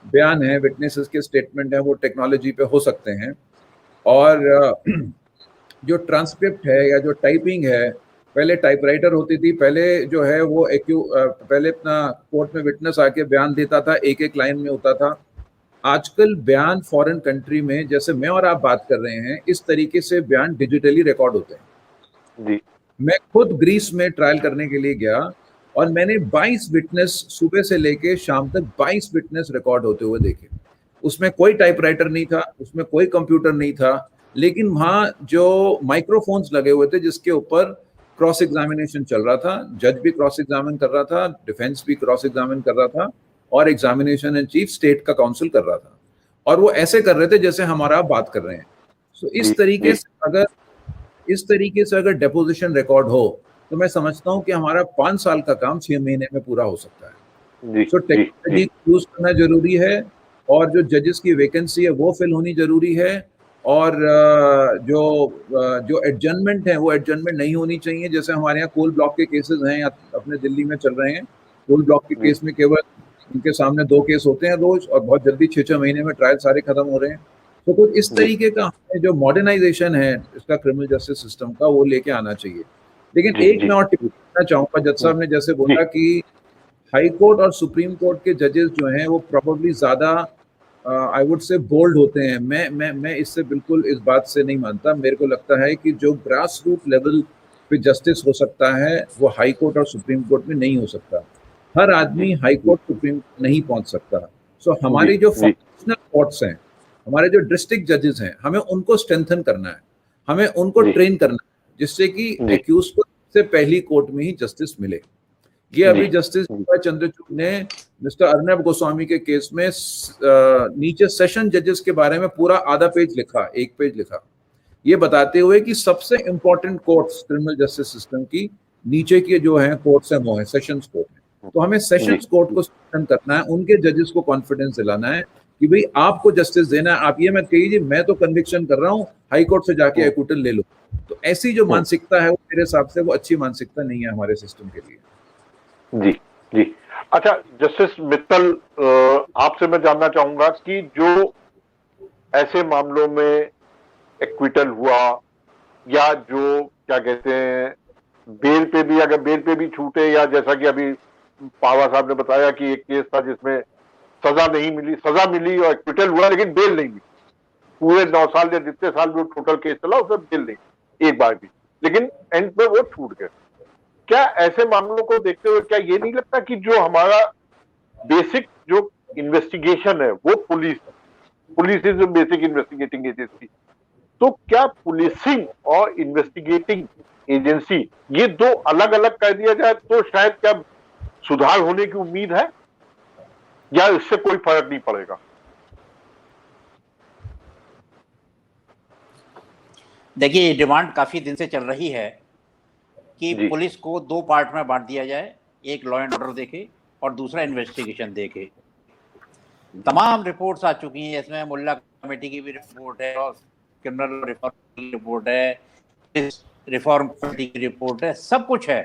बयान हैं, विटनेसेस के स्टेटमेंट हैं, वो टेक्नोलॉजी पे हो सकते हैं। और जो ट्रांसक्रिप्ट है या जो टाइपिंग है, पहले टाइपराइटर होती थी, पहले जो है वो पहले अपना कोर्ट में विटनेस आके बयान देता था, एक एक लाइन में होता था। आजकल बयान फॉरेन कंट्री में, जैसे मैं और आप बात कर रहे हैं, इस तरीके से बयान डिजिटली रिकॉर्ड होते हैं। जी। मैं खुद ग्रीस में ट्रायल करने के लिए गया और मैंने 22 विटनेस सुबह से लेके शाम तक 22 विटनेस रिकॉर्ड होते हुए देखे। उसमें कोई टाइपराइटर नहीं था, उसमें कोई कंप्यूटर नहीं था, लेकिन वहाँ जो माइक्रोफोन्स लगे हुए थे जिसके ऊपर क्रॉस एग्जामिनेशन चल रहा था, जज भी क्रॉस एग्जामिन कर रहा था, डिफेंस भी क्रॉस एग्जामिन कर रहा था, और एग्जामिनेशन इन चीफ स्टेट का काउंसिल कर रहा था, और वो ऐसे कर रहे थे जैसे हमारा बात कर रहे हैं। सो इस तरीके से अगर डेपोजिशन रिकॉर्ड हो तो मैं समझता हूँ कि हमारा 5 साल का काम 6 महीने में पूरा हो सकता है। सो टेक्नोलॉजी यूज करना जरूरी है, और जो जजेस की वैकेंसी है वो फिल होनी जरूरी है, और जो एडजर्नमेंट है वो एडजर्नमेंट नहीं होनी चाहिए। जैसे हमारे यहाँ कोल ब्लॉक के केसेस हैं, अपने दिल्ली में चल रहे हैं। कोल ब्लॉक के केस में केवल उनके सामने 2 केस होते हैं रोज, और बहुत जल्दी 6-6 महीने में ट्रायल सारे खत्म हो रहे हैं। तो कुछ इस तरीके का जो मॉडर्नाइजेशन है इसका क्रिमिनल जस्टिस सिस्टम का, वो लेके आना चाहिए। लेकिन एक मैं और टिप्पणी करना चाहूंगा, जज साहब ने जैसे बोला कि हाई कोर्ट और सुप्रीम कोर्ट के जजेस जो हैं वो प्रोबेबली ज्यादा आई वुड से बोल्ड होते हैं। मैं इससे बिल्कुल इस बात से नहीं मानता। मेरे को लगता है कि जो ग्रास रूट लेवल पे जस्टिस हो सकता है वो हाई कोर्ट और सुप्रीम कोर्ट में नहीं हो सकता। हर आदमी हाई कोर्ट सुप्रीम कोर्ट नहीं पहुंच सकता। सो हमारी जो फंक्शनल कोर्ट्स हैं, हमारे जो डिस्ट्रिक्ट जजेस हैं, हमें उनको स्ट्रेंथन करना है, हमें उनको ट्रेन करना है, जिससे कि एक्यूज को से पहली कोर्ट में ही जस्टिस मिले। ये अभी जस्टिस चंद्रचूड़ ने मिस्टर अर्नब गोस्वामी के केस में नीचे सेशन जजेस के बारे में पूरा आधा पेज लिखा, 1 पेज लिखा, ये बताते हुए कि सबसे important courts criminal justice system की नीचे के जो हैं कोर्ट्स हैं वो है सेशंस कोर्ट है। तो हमें सेशंस कोर्ट को स्ट्रेंथन करना है, उनके जजेस को कॉन्फिडेंस दिलाना है कि भाई आपको जस्टिस देना है। आप ये मत कहिए मैं तो कन्विक्शन कर रहा हूँ, हाई कोर्ट से जाके एक्विटल ले लो। तो ऐसी जो मानसिकता है वो मेरे हिसाब से वो अच्छी मानसिकता नहीं है हमारे सिस्टम के लिए। जी जी। अच्छा जस्टिस मित्तल, आपसे मैं जानना चाहूंगा कि जो ऐसे मामलों में एक्विटल हुआ, या जो क्या कहते हैं बेल पे भी, अगर बेल पे भी छूटे, या जैसा कि अभी पावा साहब ने बताया कि एक केस था जिसमें सजा नहीं मिली, सजा मिली और एक्विटल हुआ लेकिन बेल नहीं मिली, पूरे 9 साल या जितने साल भी टोटल केस चला उसमें बेल नहीं एक बार भी, लेकिन एंड में वो छूट गए। क्या ऐसे मामलों को देखते हुए क्या ये नहीं लगता कि जो हमारा बेसिक जो इन्वेस्टिगेशन है वो police is basic investigating agency, तो क्या पुलिसिंग और इन्वेस्टिगेटिंग एजेंसी ये 2 अलग अलग कर दिया जाए तो शायद क्या सुधार होने की उम्मीद है, या इससे कोई फर्क नहीं पड़ेगा? देखिए डिमांड काफी दिन से चल रही है कि पुलिस को 2 पार्ट में बांट दिया जाए, एक लॉ एंड ऑर्डर देखे और दूसरा इन्वेस्टिगेशन देखे। तमाम रिपोर्ट्स आ चुकी हैं, इसमें मुल्ला कमेटी की भी रिपोर्ट है और क्रिमिनल रिफॉर्म की रिपोर्ट है, रिफॉर्म कमेटी की रिपोर्ट है, सब कुछ है,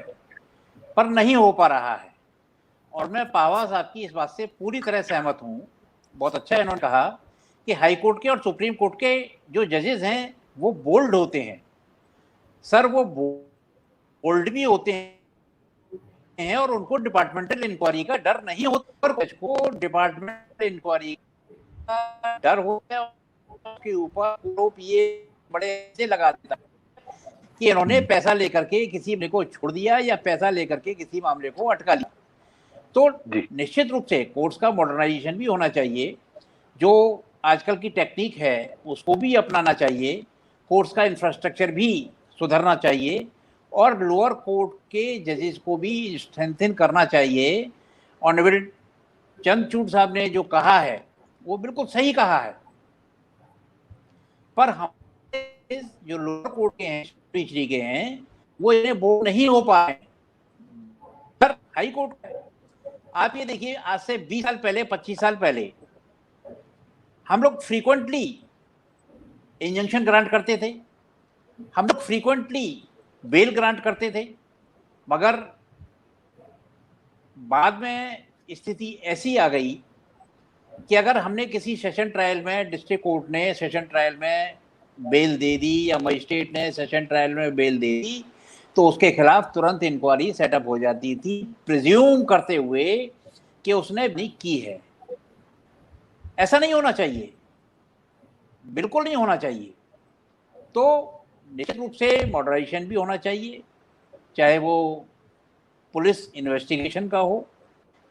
पर नहीं हो पा रहा है। और मैं पावा साहब की इस बात से पूरी तरह सहमत हूँ। बहुत अच्छा इन्होंने कहा कि हाई कोर्ट के और सुप्रीम कोर्ट के जो जजेस हैं वो बोल्ड होते हैं। सर वो बोल्ड भी होते हैं और उनको डिपार्टमेंटल इंक्वायरी का डर नहीं होता, और को डिपार्टमेंटल इंक्वायरी का डर होता है, उसके ऊपर ये बड़े से लगा देता है कि इन्होंने पैसा लेकर के किसी मामले को छोड़ दिया या पैसा लेकर के किसी मामले को अटका लिया। तो निश्चित रूप से कोर्ट्स का मॉडर्नाइजेशन भी होना चाहिए, जो आजकल की टेक्निक है उसको भी अपनाना चाहिए, कोर्ट्स का इंफ्रास्ट्रक्चर भी सुधरना चाहिए, और लोअर कोर्ट के जजेस को भी स्ट्रेंथन करना चाहिए। ऑनरेबल चंद्रचूड़ साहब ने जो कहा है वो बिल्कुल सही कहा है, पर हमारे जो लोअर कोर्ट के हैं, पिछड़ी के हैं, वो इन्हें वो नहीं हो पाए। पर हाई कोर्ट आप ये देखिए, आज से 20 साल पहले 25 साल पहले हम लोग फ्रीक्वेंटली इंजंक्शन ग्रांट करते थे, हम लोग फ्रीक्वेंटली बेल ग्रांट करते थे, मगर बाद में स्थिति ऐसी आ गई कि अगर हमने किसी सेशन ट्रायल में, डिस्ट्रिक्ट कोर्ट ने सेशन ट्रायल में बेल दे दी या मजिस्ट्रेट ने सेशन ट्रायल में बेल दे दी, तो उसके खिलाफ तुरंत इंक्वायरी सेटअप हो जाती थी, प्रिज्यूम करते हुए कि उसने नहीं की है। ऐसा नहीं होना चाहिए, बिल्कुल नहीं होना चाहिए। तो निश्चित रूप से मॉडरेशन भी होना चाहिए, चाहे वो पुलिस इन्वेस्टिगेशन का हो,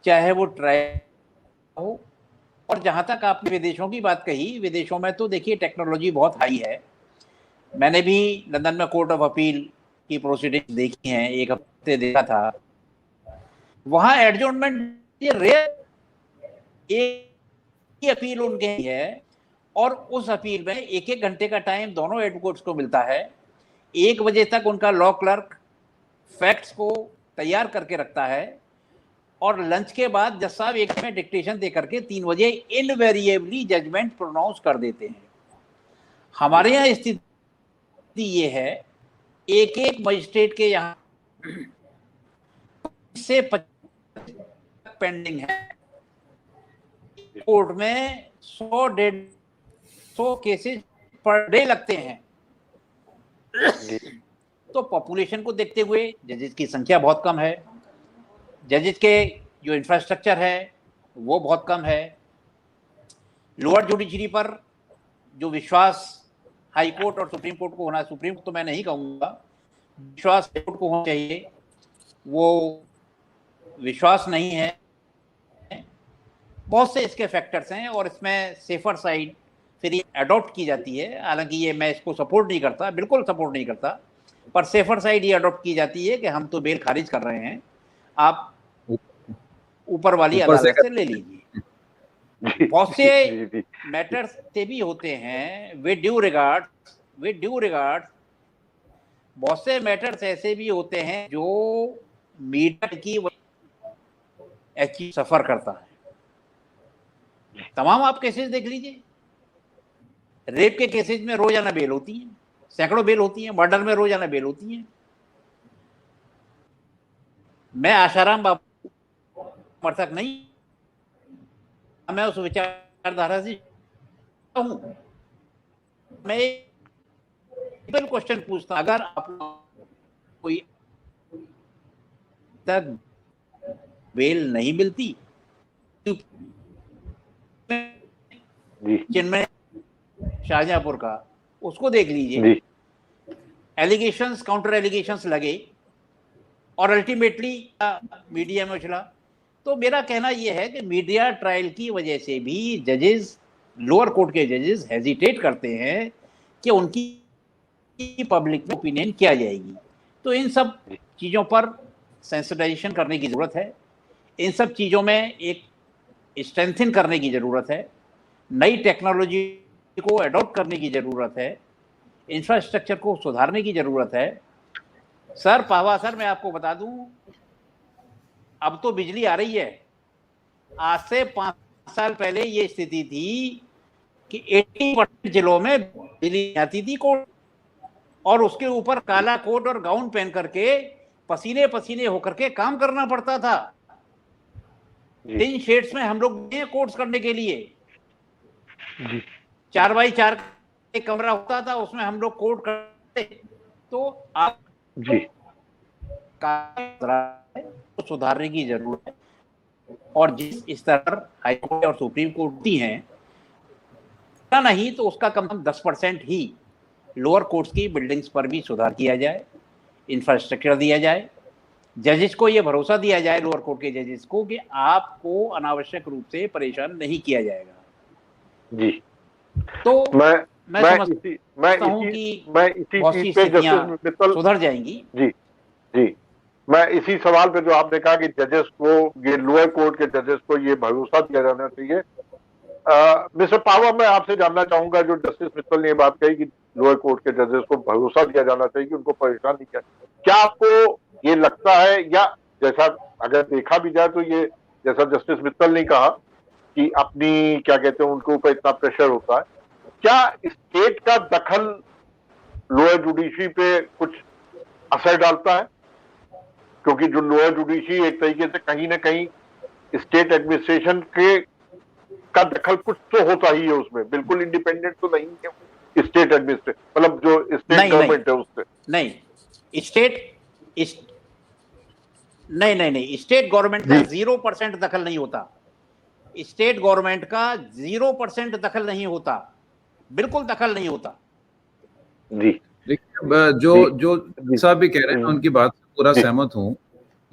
चाहे वो ट्रायल हो। और जहाँ तक आपने विदेशों की बात कही, विदेशों में तो देखिए टेक्नोलॉजी बहुत हाई है। मैंने भी लंदन में कोर्ट ऑफ अपील की प्रोसीडिंग देखी हैं, 1 हफ्ते देखा था। वहाँ एडजॉर्नमेंट रेयर एक ही अपील उनके है, और उस अपील में 1-1 घंटे का टाइम दोनों एडवोकेट्स को मिलता है। 1 बजे तक उनका लॉ क्लर्क फैक्ट्स को तैयार करके रखता है और लंच के बाद जज साहब एक में डिक्टेशन दे करके 3 बजे इनवेरिएबली जजमेंट प्रोनाउंस कर देते हैं। हमारे यहाँ स्थिति ये है, एक एक मजिस्ट्रेट के यहाँ से 25 पेंडिंग है, कोर्ट में 100-150 केसेस पर डे लगते हैं। तो पॉपुलेशन को देखते हुए जजेस की संख्या बहुत कम है, जजेस के जो इंफ्रास्ट्रक्चर है वो बहुत कम है, लोअर जुडिशरी पर जो विश्वास हाई कोर्ट और सुप्रीम कोर्ट को होना, सुप्रीम कोर्ट तो मैं नहीं कहूँगा, विश्वास हाई कोर्ट को होना चाहिए, वो विश्वास नहीं है। बहुत से इसके फैक्टर्स हैं और इसमें सेफर साइड फिर ये अडॉप्ट की जाती है। हालांकि ये मैं इसको सपोर्ट नहीं करता, बिल्कुल सपोर्ट नहीं करता, पर सेफर साइड ये अडॉप्ट की जाती है कि हम तो बेल खारिज कर रहे हैं, आप ऊपर वाली अदालत से ले लीजिए। बहुत से मैटर्स से भी होते हैं विद ड्यू रिगार्ड, बहुत से मैटर्स ऐसे भी होते हैं जो मीडिया की सफर करता है। तमाम आप केसेस देख लीजिए, रेप के केसेस में रोजाना बेल होती है, सैकड़ों बेल होती है, मर्डर में रोजाना बेल होती है। मैं आशाराम बाबू समर्थक नहीं, मैं उस विचारधारा से हूं। मैं क्वेश्चन पूछता, अगर आपको कोई तक बेल नहीं मिलती, जिनमें शाहजहांपुर का, उसको देख लीजिए, एलिगेशंस काउंटर एलिगेशंस लगे और अल्टीमेटली मीडिया में उछला। तो मेरा कहना यह है कि मीडिया ट्रायल की वजह से भी जजेस, लोअर कोर्ट के जजेस हेजिटेट करते हैं कि उनकी पब्लिक में ओपिनियन क्या जाएगी। तो इन सब चीज़ों पर सेंसिटाइजेशन करने की ज़रूरत है, इन सब चीज़ों में एक स्ट्रेंथन करने की ज़रूरत है, नई टेक्नोलॉजी को अडॉप्ट करने की ज़रूरत है, इंफ्रास्ट्रक्चर को सुधारने की ज़रूरत है। सर पावा सर, मैं आपको बता दूं, अब तो बिजली आ रही है। आज से 5 साल पहले ये स्थिति थी कि 80% जिलों में बिजली आती थी कोर्ट, और उसके ऊपर काला कोट और गाउन पहन करके पसीने पसीने होकर के काम करना पड़ता था। 3 शेड्स में हम लोग गए कोर्ट्स करने के लिए, 4x4 एक कमरा होता था, उसमें हम लोग कोर्ट करते। तो आप को सुधारने की जरूरत है, और जिस स्तर हाई कोर्ट और सुप्रीम कोर्ट होती हैं, नहीं तो उसका कम से कम 10% ही लोअर कोर्ट्स की बिल्डिंग्स पर भी सुधार किया जाए, इंफ्रास्ट्रक्चर दिया जाए, जजेस को ये भरोसा दिया जाए, लोअर कोर्ट के जजेस को, कि आपको अनावश्यक रूप से परेशान नहीं किया जाएगा। जी, तो मैं समझता हूं कि बहुत सी स्थितियां सुधर जाएंगी। जी, मैं इसी सवाल पे, जो आपने कहा कि जजेस को, ये लोअर कोर्ट के जजेस को ये भरोसा दिया जाना चाहिए, मिस्टर पावा, मैं आपसे जानना चाहूंगा, जो जस्टिस मित्तल ने ये बात कही कि लोअर कोर्ट के जजेस को भरोसा दिया जाना चाहिए कि उनको परेशान नहीं किया, क्या आपको ये लगता है, या जैसा अगर देखा भी जाए तो ये जैसा जस्टिस मित्तल ने कहा कि अपनी क्या कहते हैं उनके ऊपर इतना प्रेशर होता है, क्या स्टेट का दखल लोअर जुडिशरी पे कुछ असर डालता है? क्योंकि जो लोअर जुडिशरी एक तरीके से कहीं ना कहीं स्टेट एडमिनिस्ट्रेशन के का दखल कुछ तो होता ही है उसमें, बिल्कुल इंडिपेंडेंट तो नहीं है स्टेट एडमिनिस्ट्रेशन, मतलब जो स्टेट गवर्नमेंट है उससे। नहीं, स्टेट गवर्नमेंट का 0% दखल नहीं होता, स्टेट गवर्नमेंट का 0% दखल नहीं होता, बिल्कुल दखल नहीं होता। जी, देखिए, जो साहब भी कह रहे हैं, उनकी बात से पूरा सहमत हूँ।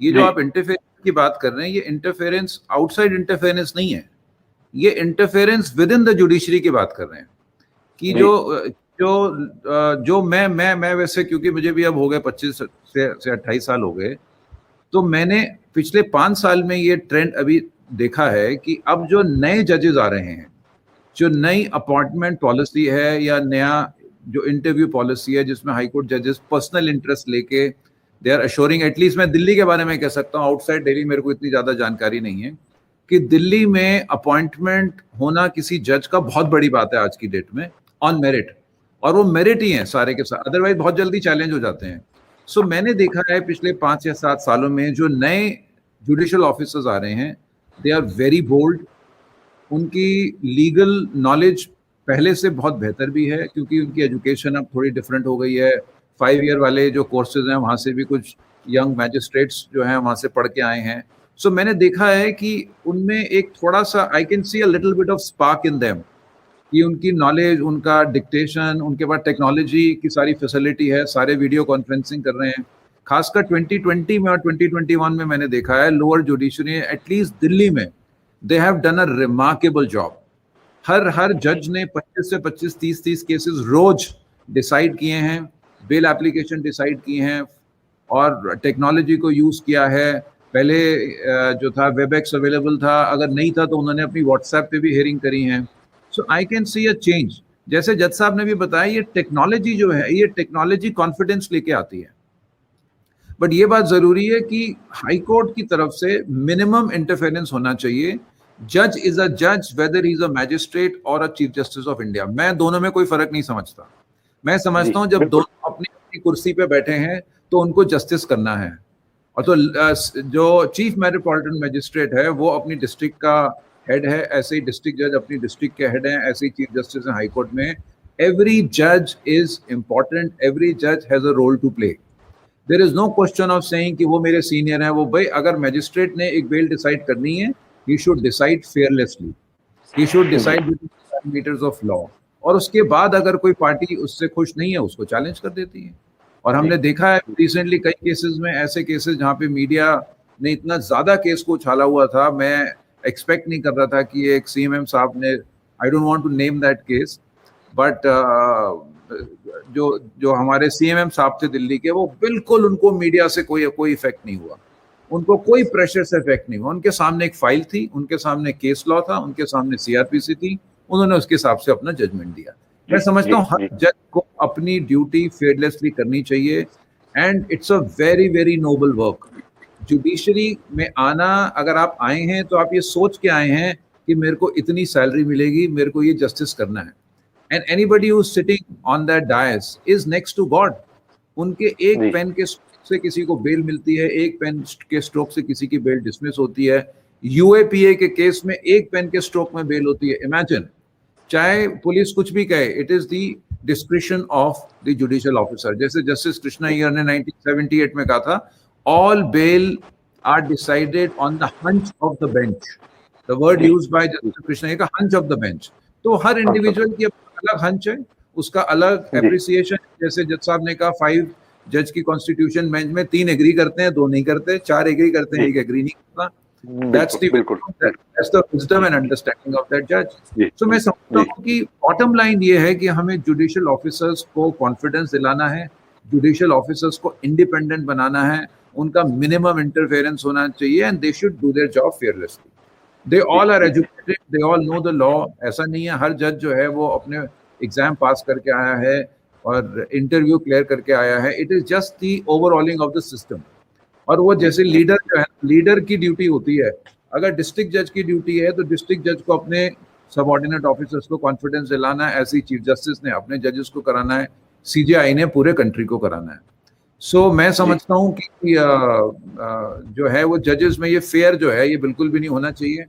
ये जो आप इंटरफेरेंस की बात कर रहे हैं, ये इंटरफेरेंस आउटसाइड इंटरफेरेंस नहीं है, ये interference with in the judiciary की बात कर रहे हैं। कि जो मैं वैसे, क्योंकि मुझे भी अब हो गए 25 से 28 साल हो गए, तो मैंने पिछले 5 साल में ये ट्रेंड अभी देखा है कि अब जो नए जजेस आ रहे हैं, जो नई अपॉइंटमेंट पॉलिसी है या नया जो इंटरव्यू पॉलिसी है, जिसमें हाईकोर्ट जजेस पर्सनल इंटरेस्ट लेके दे आर अश्योरिंग, एटलीस्ट मैं दिल्ली के बारे में कह सकता हूँ, आउटसाइड दिल्ली मेरे को इतनी ज्यादा जानकारी नहीं है, कि दिल्ली में अपॉइंटमेंट होना किसी जज का बहुत बड़ी बात है आज की डेट में, ऑन मेरिट, और वो मेरिट ही है सारे के साथ, अदरवाइज बहुत जल्दी चैलेंज हो जाते हैं। सो मैंने देखा है पिछले 5 या 7 सालों में जो नए जुडिशियल ऑफिसर्स आ रहे हैं, दे आर वेरी बोल्ड, उनकी लीगल नॉलेज पहले से बहुत बेहतर भी है, क्योंकि उनकी एजुकेशन अब थोड़ी डिफरेंट हो गई है। 5 ईयर वाले जो कोर्सेज हैं वहाँ से भी कुछ यंग मैजिस्ट्रेट्स जो हैं वहाँ से पढ़ के आए हैं। सो मैंने देखा है कि उनमें एक थोड़ा सा, आई can see a little bit of spark in them, कि उनकी नॉलेज, उनका डिक्टेशन, उनके पास टेक्नोलॉजी की सारी फैसिलिटी है, सारे वीडियो कॉन्फ्रेंसिंग कर रहे हैं। खासकर 2020 में और 2021 में मैंने देखा है लोअर जुडिशरी, एटलीस्ट दिल्ली में, they have done a remarkable job. हर जज ने 25 से 25, 30 केसेस रोज डिसाइड किए हैं, बेल एप्लीकेशन डिसाइड किए हैं, और टेक्नोलॉजी को यूज किया है। पहले जो था वेबएक्स अवेलेबल था, अगर नहीं था तो उन्होंने अपनी व्हाट्सएप पे भी हेयरिंग करी है। So I can see a change. जैसे जज साहब ने भी बताया, ये टेक्नोलॉजी जो है, ये टेक्नोलॉजी कॉन्फिडेंस लेके आती है, बट ये बात जरूरी है कि हाई कोर्ट की तरफ से मिनिमम इंटरफेरेंस होना चाहिए। जज इज अ जज weather he is a magistrate और a chief justice of India. मैं दोनों में कोई फर्क नहीं समझता। मैं समझता हूं जब दोनों अपनी अपनी कुर्सी पे बैठे हैं तो उनको जस्टिस करना है। और तो जो चीफ मेट्रोपॉलिटन मैजिस्ट्रेट है वो अपनी डिस्ट्रिक्ट का हेड है, ऐसे ही डिस्ट्रिक्ट जज अपनी डिस्ट्रिक्ट के हेड हैं, ऐसे ही चीफ जस्टिस है हाई कोर्ट में। एवरी जज इज इंपॉर्टेंट, एवरी जज has a role to play. There is no question of saying कि वो मेरे सीनियर हैं। वो भाई, अगर मैजिस्ट्रेट ने एक बेल डिसाइड करनी है, he should decide fearlessly, he should decide within the parameters of law, और उसके बाद अगर कोई पार्टी उससे खुश नहीं है उसको चैलेंज कर देती है। और हमने देखा है रिसेंटली कई केसेस में, ऐसे केसेस जहाँ पे मीडिया ने इतना ज्यादा केस को उछाला हुआ था, मैं एक्सपेक्ट नहीं कर रहा था कि एक सीएमएम साहब ने, I don't want to name that case, but जो हमारे सीएमएम साहब थे दिल्ली के, वो बिल्कुल, उनको मीडिया से कोई इफेक्ट नहीं हुआ, उनको कोई प्रेशर से इफेक्ट नहीं हुआ। उनके सामने एक फाइल थी, उनके सामने केस लॉ था, उनके सामने सीआरपीसी थी, उन्होंने उसके हिसाब से अपना जजमेंट दिया। मैं समझता हूँ हर जज को अपनी ड्यूटी फेयरलेसली करनी चाहिए, and it's a very very noble work. Judiciary में आना, अगर आप आए हैं तो आप ये सोच के आए हैं कि मेरे को इतनी सैलरी मिलेगी, मेरे को ये जस्टिस करना है, and anybody who is sitting on that dais is next to God. उनके एक पेन के से किसी को बेल मिलती है, एक पेन के स्ट्रोक से किसी की बेल डिसमिस होती है। यूएपीए के केस में एक पेन के स्ट्रोक में बेल होती है। इमेजिन, चाहे पुलिस कुछ भी कहे, it is the discretion of the judicial officer. जैसे जस्टिस कृष्णा अय्यर ने 1978 में कहा था, all bail are decided on the hunch of the bench. The word used by justice Krishna Iyer का, हंच ऑफ द बेंच। तो हर इंडिविजुअल की अलग हंच है, उसका अलग एप्रिसिएशन। जैसे जज साहब ने कहा, 5 जज की कॉन्स्टिट्यूशन बेंच में 3 एग्री करते हैं, 2 नहीं करते, 4 एग्री करते हैं, 1 एग्री नहीं करता। That's the wisdom and understanding of that judge. So मैं समझता हूँ कि बॉटम लाइन ये है कि हमें जुडिशियल ऑफिसर्स को कॉन्फिडेंस दिलाना है, जुडिशियल ऑफिसर्स को इंडिपेंडेंट बनाना है, उनका मिनिमम इंटरफेरेंस होना चाहिए, and they should do their job fearlessly. They all are educated, they all know the law. ऐसा नहीं है हर जज जो है वो अपने एग्जाम पास करके आया है और इंटरव्यू क्लियर करके आया है। It is just the overhauling of the system. और वो जैसे लीडर जो है, लीडर की ड्यूटी होती है। अगर डिस्ट्रिक्ट जज की ड्यूटी है तो डिस्ट्रिक्ट जज को अपने सबऑर्डिनेट ऑफिसर्स को कॉन्फिडेंस दिलाना है, ऐसी चीफ जस्टिस ने अपने जजेस को कराना है, सीजेआई ने पूरे कंट्री को कराना है। सो मैं समझता हूँ कि जो है वो जजेस में ये फेयर जो है ये बिल्कुल भी नहीं होना चाहिए।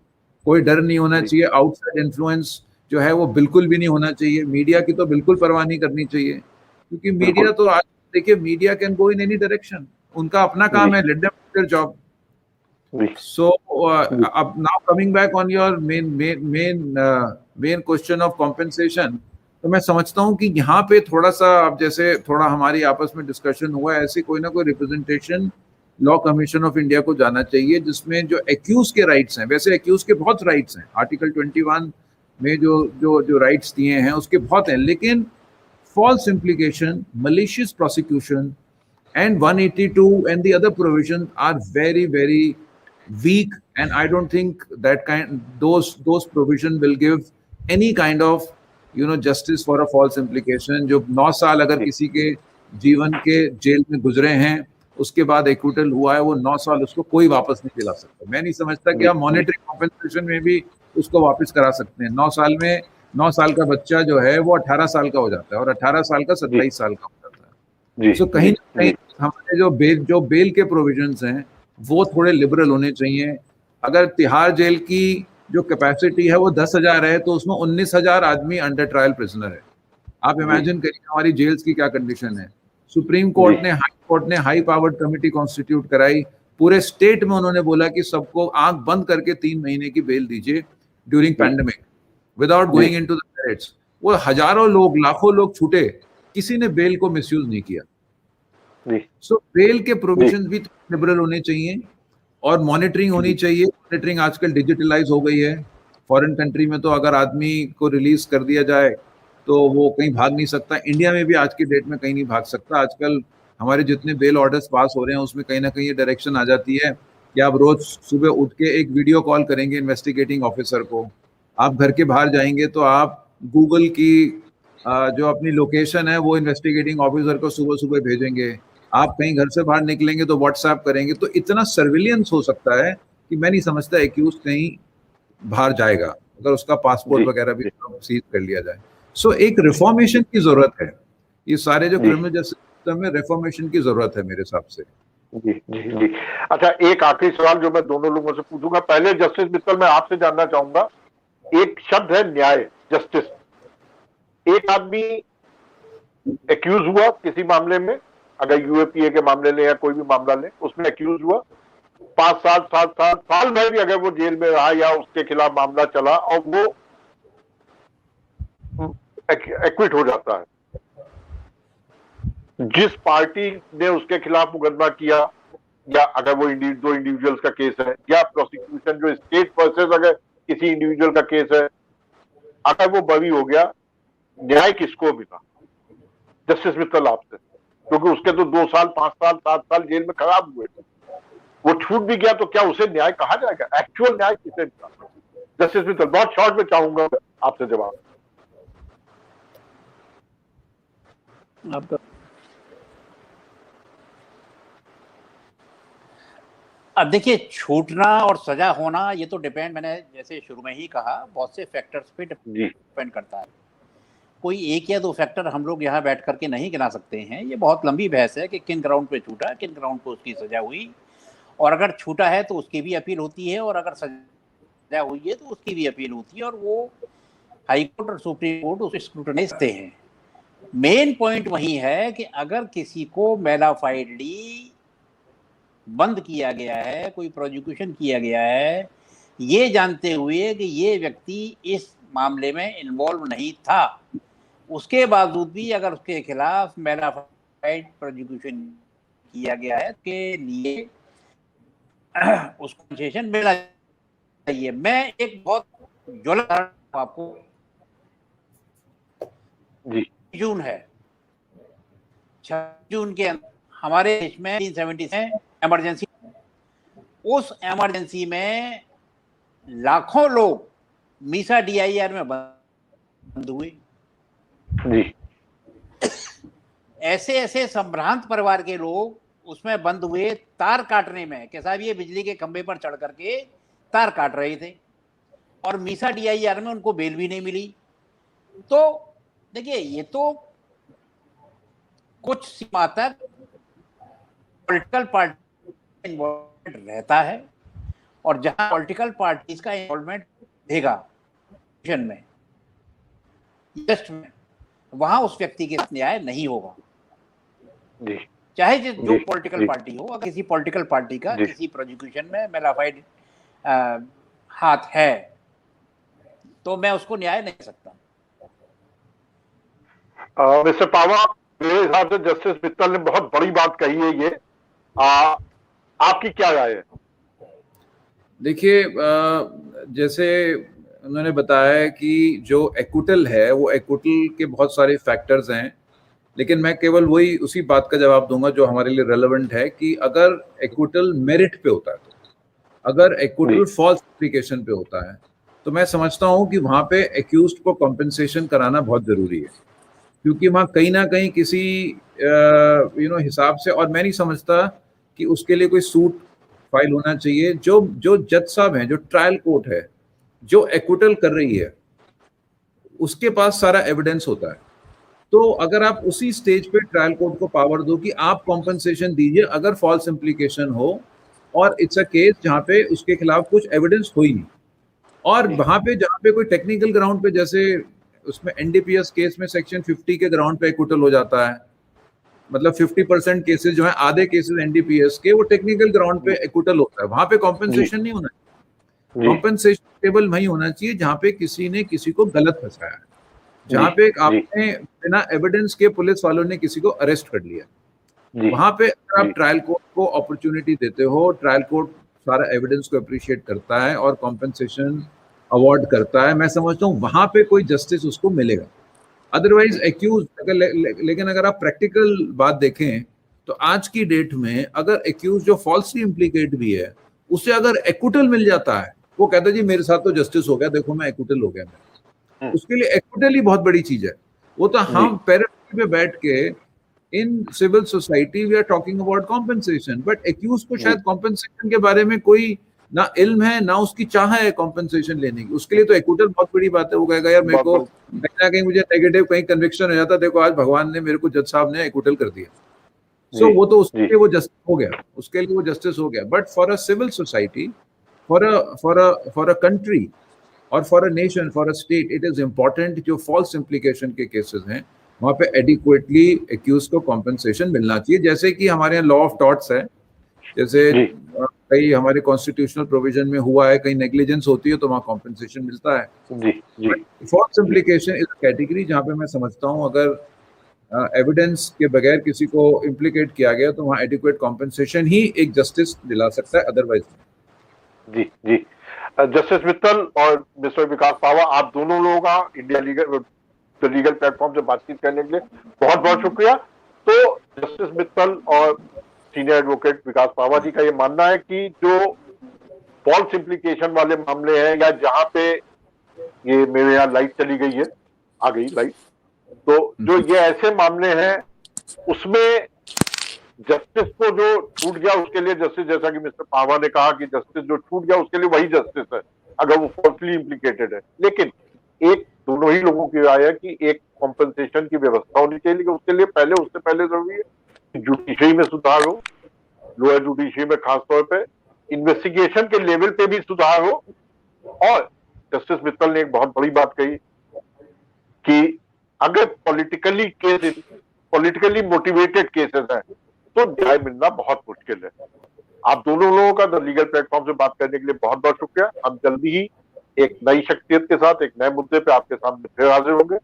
कोई डर नहीं होना चाहिए, आउटसाइड इन्फ्लुएंस जो है वो बिल्कुल भी नहीं होना चाहिए। मीडिया की तो बिल्कुल परवाह नहीं करनी चाहिए, क्योंकि मीडिया तो आज देखिए, media can go in any direction, उनका अपना काम है, let them do their job. So अब now coming back on your main question of compensation, तो मैं समझता हूँ कि यहाँ पे थोड़ा सा, अब जैसे थोड़ा हमारी आपस में डिस्कशन हुआ है, ऐसी कोई ना कोई representation law commission of India को जाना चाहिए, जिसमें जो एक्यूज के राइट्स हैं, वैसे एक्यूज के बहुत राइट्स हैं, आर्टिकल 21 में जो राइट्स दिए हैं उसके बहुत हैं, लेकिन false implication, malicious prosecution, and 182 and the other provisions are very, very weak, and I don't think that those provisions will give any kind of justice for a false implication. जो 9 साल अगर किसी के जीवन के जेल में गुजरे हैं, उसके बाद एक्विटल हुआ है, वो 9 साल उसको कोई वापस नहीं दिला सकता। मैं नहीं समझता कि आप मॉनेटरी कॉम्पेंसेशन में भी उसको वापस करा सकते हैं। 9 साल में 9 साल का बच्चा जो है वो 18 साल का हो जाता है और 18 साल का 27 साल का हो जाता है। सो कहीं ना कहीं हमारे जो बेल के प्रोविजंस हैं वो थोड़े लिबरल होने चाहिए। अगर तिहाड़ जेल की जो कैपेसिटी है वो 10,000 है तो उसमें 19,000 आदमी अंडर ट्रायल प्रिजनर है। आप इमेजिन करिए हमारी जेल्स की क्या कंडीशन है। सुप्रीम कोर्ट ने, हाई कोर्ट ने हाई पावर्ड कमेटी कॉन्स्टिट्यूट कराई, पूरे स्टेट में उन्होंने बोला कि सबको आंख बंद करके 3 महीने की बेल दीजिए during pandemic without going into the merits. वो हजारों लोग, लाखों लोग छूटे, किसी ने बेल को मिसयूज नहीं किया। सो बेल के प्रोविजन भी लिबरल होने चाहिए और मॉनिटरिंग होनी चाहिए। मॉनिटरिंग आजकल डिजिटलाइज हो गई है। फॉरेन कंट्री में तो अगर आदमी को रिलीज कर दिया जाए तो वो कहीं भाग नहीं सकता। इंडिया में भी आज की डेट में कहीं नहीं भाग सकता। आजकल हमारे जितने बेल ऑर्डर्स पास हो रहे हैं उसमें कहीं ना कहीं ये डायरेक्शन आ जाती है कि आप रोज सुबह उठ के एक वीडियो कॉल करेंगे इन्वेस्टिगेटिंग ऑफिसर को, आप घर के बाहर जाएंगे तो आप गूगल की जो अपनी लोकेशन है वो इन्वेस्टिगेटिंग ऑफिसर को सुबह सुबह भेजेंगे, आप कहीं घर से बाहर निकलेंगे तो व्हाट्सएप करेंगे। तो इतना सर्विलियंस हो सकता है कि मैं नहीं समझता एक्यूज कहीं बाहर जाएगा अगर उसका पासपोर्ट वगैरह भी सीज कर लिया जाए। सो एक रिफॉर्मेशन की जरूरत है। ये सारे जो क्रिमिनल जस्टिस सिस्टम में रिफॉर्मेशन की जरूरत है मेरे हिसाब से। जी जी जी। अच्छा, एक आखिरी सवाल जो मैं दोनों लोगों से पूछूंगा। पहले जस्टिस मित्तल, मैं आपसे जानना चाहूंगा, एक शब्द है न्याय, जस्टिस। एक आदमी एक्यूज हुआ किसी मामले में, अगर यूएपीए के मामले ले या कोई भी मामला ले, उसमें एक्यूज हुआ, 5 साल 7 साल में भी अगर वो जेल में रहा या उसके खिलाफ मामला चला और वो एक्विट हो जाता है, जिस पार्टी ने उसके खिलाफ मुकदमा किया, या अगर वो दो इंडिविजुअल्स का केस है, या प्रोसिक्यूशन जो स्टेट वर्सेस अगर किसी इंडिविजुअल का केस है, अगर वो बरी हो गया, न्याय किसको मिला? जस्टिस मित्तल आपसे, क्योंकि उसके तो 2 साल 5 साल 7 साल जेल में खराब हुए थे, वो छूट भी गया, तो क्या उसे न्याय कहा जाएगा? एक्चुअल न्याय किसे मिला? जस्टिस मित्तल, बहुत शॉर्ट में चाहूंगा आपसे जवाब। अब देखिए, छूटना और सजा होना ये तो डिपेंड, मैंने जैसे शुरू में ही कहा, बहुत से फैक्टर्स पे डिपेंड करता है। कोई 1 या 2 फैक्टर हम लोग यहाँ बैठ करके नहीं गिना सकते हैं। ये बहुत लंबी बहस है कि किन ग्राउंड पे छूटा, किन ग्राउंड पे उसकी सजा हुई, और अगर छूटा है तो उसकी भी अपील होती है, और अगर सजा हुई है तो उसकी भी अपील होती है, और वो हाई कोर्ट और सुप्रीम कोर्ट उसे स्क्रूटनाइज करते हैं। मेन पॉइंट वही है कि अगर किसी को मैलाफाइडली बंद किया गया है, कोई प्रोसिक्यूशन किया गया है, ये जानते हुए कि ये व्यक्ति इस मामले में इन्वॉल्व नहीं था, उसके बावजूद भी अगर उसके खिलाफ मैलाफाइड प्रोसिक्यूशन किया गया है, के लिए उसको कंसेशन मिलना चाहिए। मैं एक बहुत ज्वलंत आपको, जून है, 6 जून के हमारे देश में 370 है इमरजेंसी। उस इमरजेंसी में लाखों लोग मीसा DIR में बंद हुए। जी। ऐसे संभ्रांत परिवार के लोग उसमें बंद हुए, तार काटने में, कि साहब ये बिजली के खंभे पर चढ़ करके तार काट रहे थे, और मीसा DIR में उनको बेल भी नहीं मिली। तो देखिए, ये तो कुछ सीमा तक पॉलिटिकल पार्टी इन्वॉल्वमेंट रहता है, और जहां पॉलिटिकल पार्टीज का इन्वॉल्वमेंट देगा में, में, वहां उस व्यक्ति के साथ न्याय नहीं होगा। चाहे जो पॉलिटिकल पार्टी हो, अगर किसी पॉलिटिकल पार्टी का किसी प्रोसिक्यूशन में मैलाफाइड हाथ है तो मैं उसको न्याय नहीं सकता। मिस्टर पावा, मेरे हिसाब से जस्टिस मित्तल ने बहुत बड़ी बात कही है ये। आपकी क्या राय है? देखिए, जैसे उन्होंने बताया कि जो एक्विटल है वो एक्विटल के बहुत सारे फैक्टर्स हैं, लेकिन मैं केवल वही उसी बात का जवाब दूंगा जो हमारे लिए रेलेवेंट है कि अगर एक्विटल मेरिट पे होता है, तो अगर एक्विटल फॉल्स एप्लीकेशन पे होता है, तो मैं समझता हूं कि वहां पे एक्यूज्ड को कॉम्पेंसेशन कराना बहुत जरूरी है, क्योंकि वहां कहीं ना कहीं किसी हिसाब से, और मैं नहीं समझता कि उसके लिए कोई सूट फाइल होना चाहिए। जो जज साहब हैं, जो ट्रायल कोर्ट है, जो एक्विटल कर रही है, उसके पास सारा एविडेंस होता है। तो अगर आप उसी स्टेज पे ट्रायल कोर्ट को पावर दो कि आप कॉम्पनसेशन दीजिए अगर फॉल्स इम्प्लीकेशन हो और इट्स अ केस जहां पे उसके खिलाफ कुछ एविडेंस हो ही नहीं, और वहां पे जहां पे कोई टेक्निकल ग्राउंड पे, जैसे उसमें एनडीपीएस केस में सेक्शन 50 के ग्राउंड पे एक्विटल हो जाता है, मतलब 50% केसेस जो है, आधे केसेस एनडीपीएस के, वो टेक्निकल ग्राउंड पे एक्विटल होता है, वहां पे कॉम्पनसेशन नहीं होना चाहिए। कॉम्पनसेशन टेबल वही होना चाहिए जहां पे किसी ने किसी को गलत फंसाया, जहां पे आपने बिना एविडेंस के पुलिस वालों ने किसी को अरेस्ट कर लिया, वहां पे अगर आप ट्रायल कोर्ट को अपॉर्चुनिटी देते हो, ट्रायल कोर्ट सारा एविडेंस को अप्रिशिएट करता है और कॉम्पनसेशन अवार्ड करता है, मैं समझता हूँ वहां पे कोई जस्टिस उसको मिलेगा। अदरवाइज एक्यूज, लेकिन अगर आप प्रैक्टिकल बात देखें तो आज की डेट में अगर एक्यूज जो फॉल्सली इम्प्लीकेट भी है, उसे अगर एक्विटल मिल जाता है, वो कहता है जी मेरे साथ तो जस्टिस हो गया, देखो मैं एक्विटल हो गया, उसके लिए एक्विटल ही बहुत बड़ी चीज है। वो तो हम पेरेंट पे बैठ के in civil society we are talking about compensation, but accused को शायद कॉम्पनसेशन के बारे में कोई ना इल्म है ना उसकी चाह है कॉम्पनसेशन लेने की। उसके लिए तो एक्विटल बहुत बड़ी बात है। वो कहेगा यार मेरे को कहीं ना कहीं मुझे नेगेटिव कहीं कन्विक्शन हो जाता, देखो आज भगवान ने मेरे को, जज साहब ने एक्विटल कर दिया, सो वो तो उसके लिए वो जस्टिस हो गया, उसके लिए वो जस्टिस हो गया। But for a civil society, for a country और for a nation, for a state, it is important जो फॉल्स इम्प्लीकेशन के केसेस हैं वहां पे एडिक्वेटली एक्यूज को कॉम्पनसेशन मिलना चाहिए। जैसे कि हमारे यहाँ लॉ ऑफ टॉर्ट्स है, जैसे कई हमारे कॉन्स्टिट्यूशनल प्रोविजन में हुआ है, कहीं नेग्लिजेंस होती है तो वहाँ कॉम्पनसेशन मिलता है। फॉल्स इम्प्लीकेशन इज कैटेगरी जहाँ पे मैं समझता हूँ अगर एविडेंस के बगैर किसी को इम्प्लीकेट किया गया तो वहाँ एडिक्वेट कॉम्पनसेशन ही एक जस्टिस दिला सकता है, अदरवाइज। जी जी, जस्टिस मित्तल और मिस्टर विकास पावा, आप दोनों लोगों का इंडिया लीगल प्लेटफॉर्म से बातचीत करने के लिए बहुत बहुत शुक्रिया। तो जस्टिस मित्तल और सीनियर एडवोकेट विकास पावा जी का ये मानना है कि जो फॉल्स इम्प्लीकेशन वाले मामले हैं, या जहां पे ये मेरे यहाँ लाइट चली गई है, आ गई लाइट, तो जो ये ऐसे मामले हैं उसमें जस्टिस को जो छूट गया उसके लिए जस्टिस, जैसा कि मिस्टर पावा ने कहा कि जस्टिस जो छूट गया उसके लिए वही जस्टिस है अगर वो फॉल्सली इम्प्लीकेटेड है। लेकिन एक दोनों ही लोगों की राय है कि एक कॉम्पनसेशन की व्यवस्था होनी चाहिए, लेकिन उसके लिए उससे पहले जरूरी है कि जुडिशरी में सुधार हो, लोअर जुडिशरी में खासतौर पे इन्वेस्टिगेशन के लेवल पे भी सुधार हो। और जस्टिस मित्तल ने एक बहुत बड़ी बात कही कि अगर पॉलिटिकली मोटिवेटेड केसेस हैं तो न्याय मिलना बहुत मुश्किल है। आप दोनों लोगों का द लीगल प्लेटफॉर्म से बात करने के लिए बहुत बहुत शुक्रिया। हम जल्दी ही एक नई शख्सियत के साथ एक नए मुद्दे पे आपके सामने फिर हाजिर होंगे।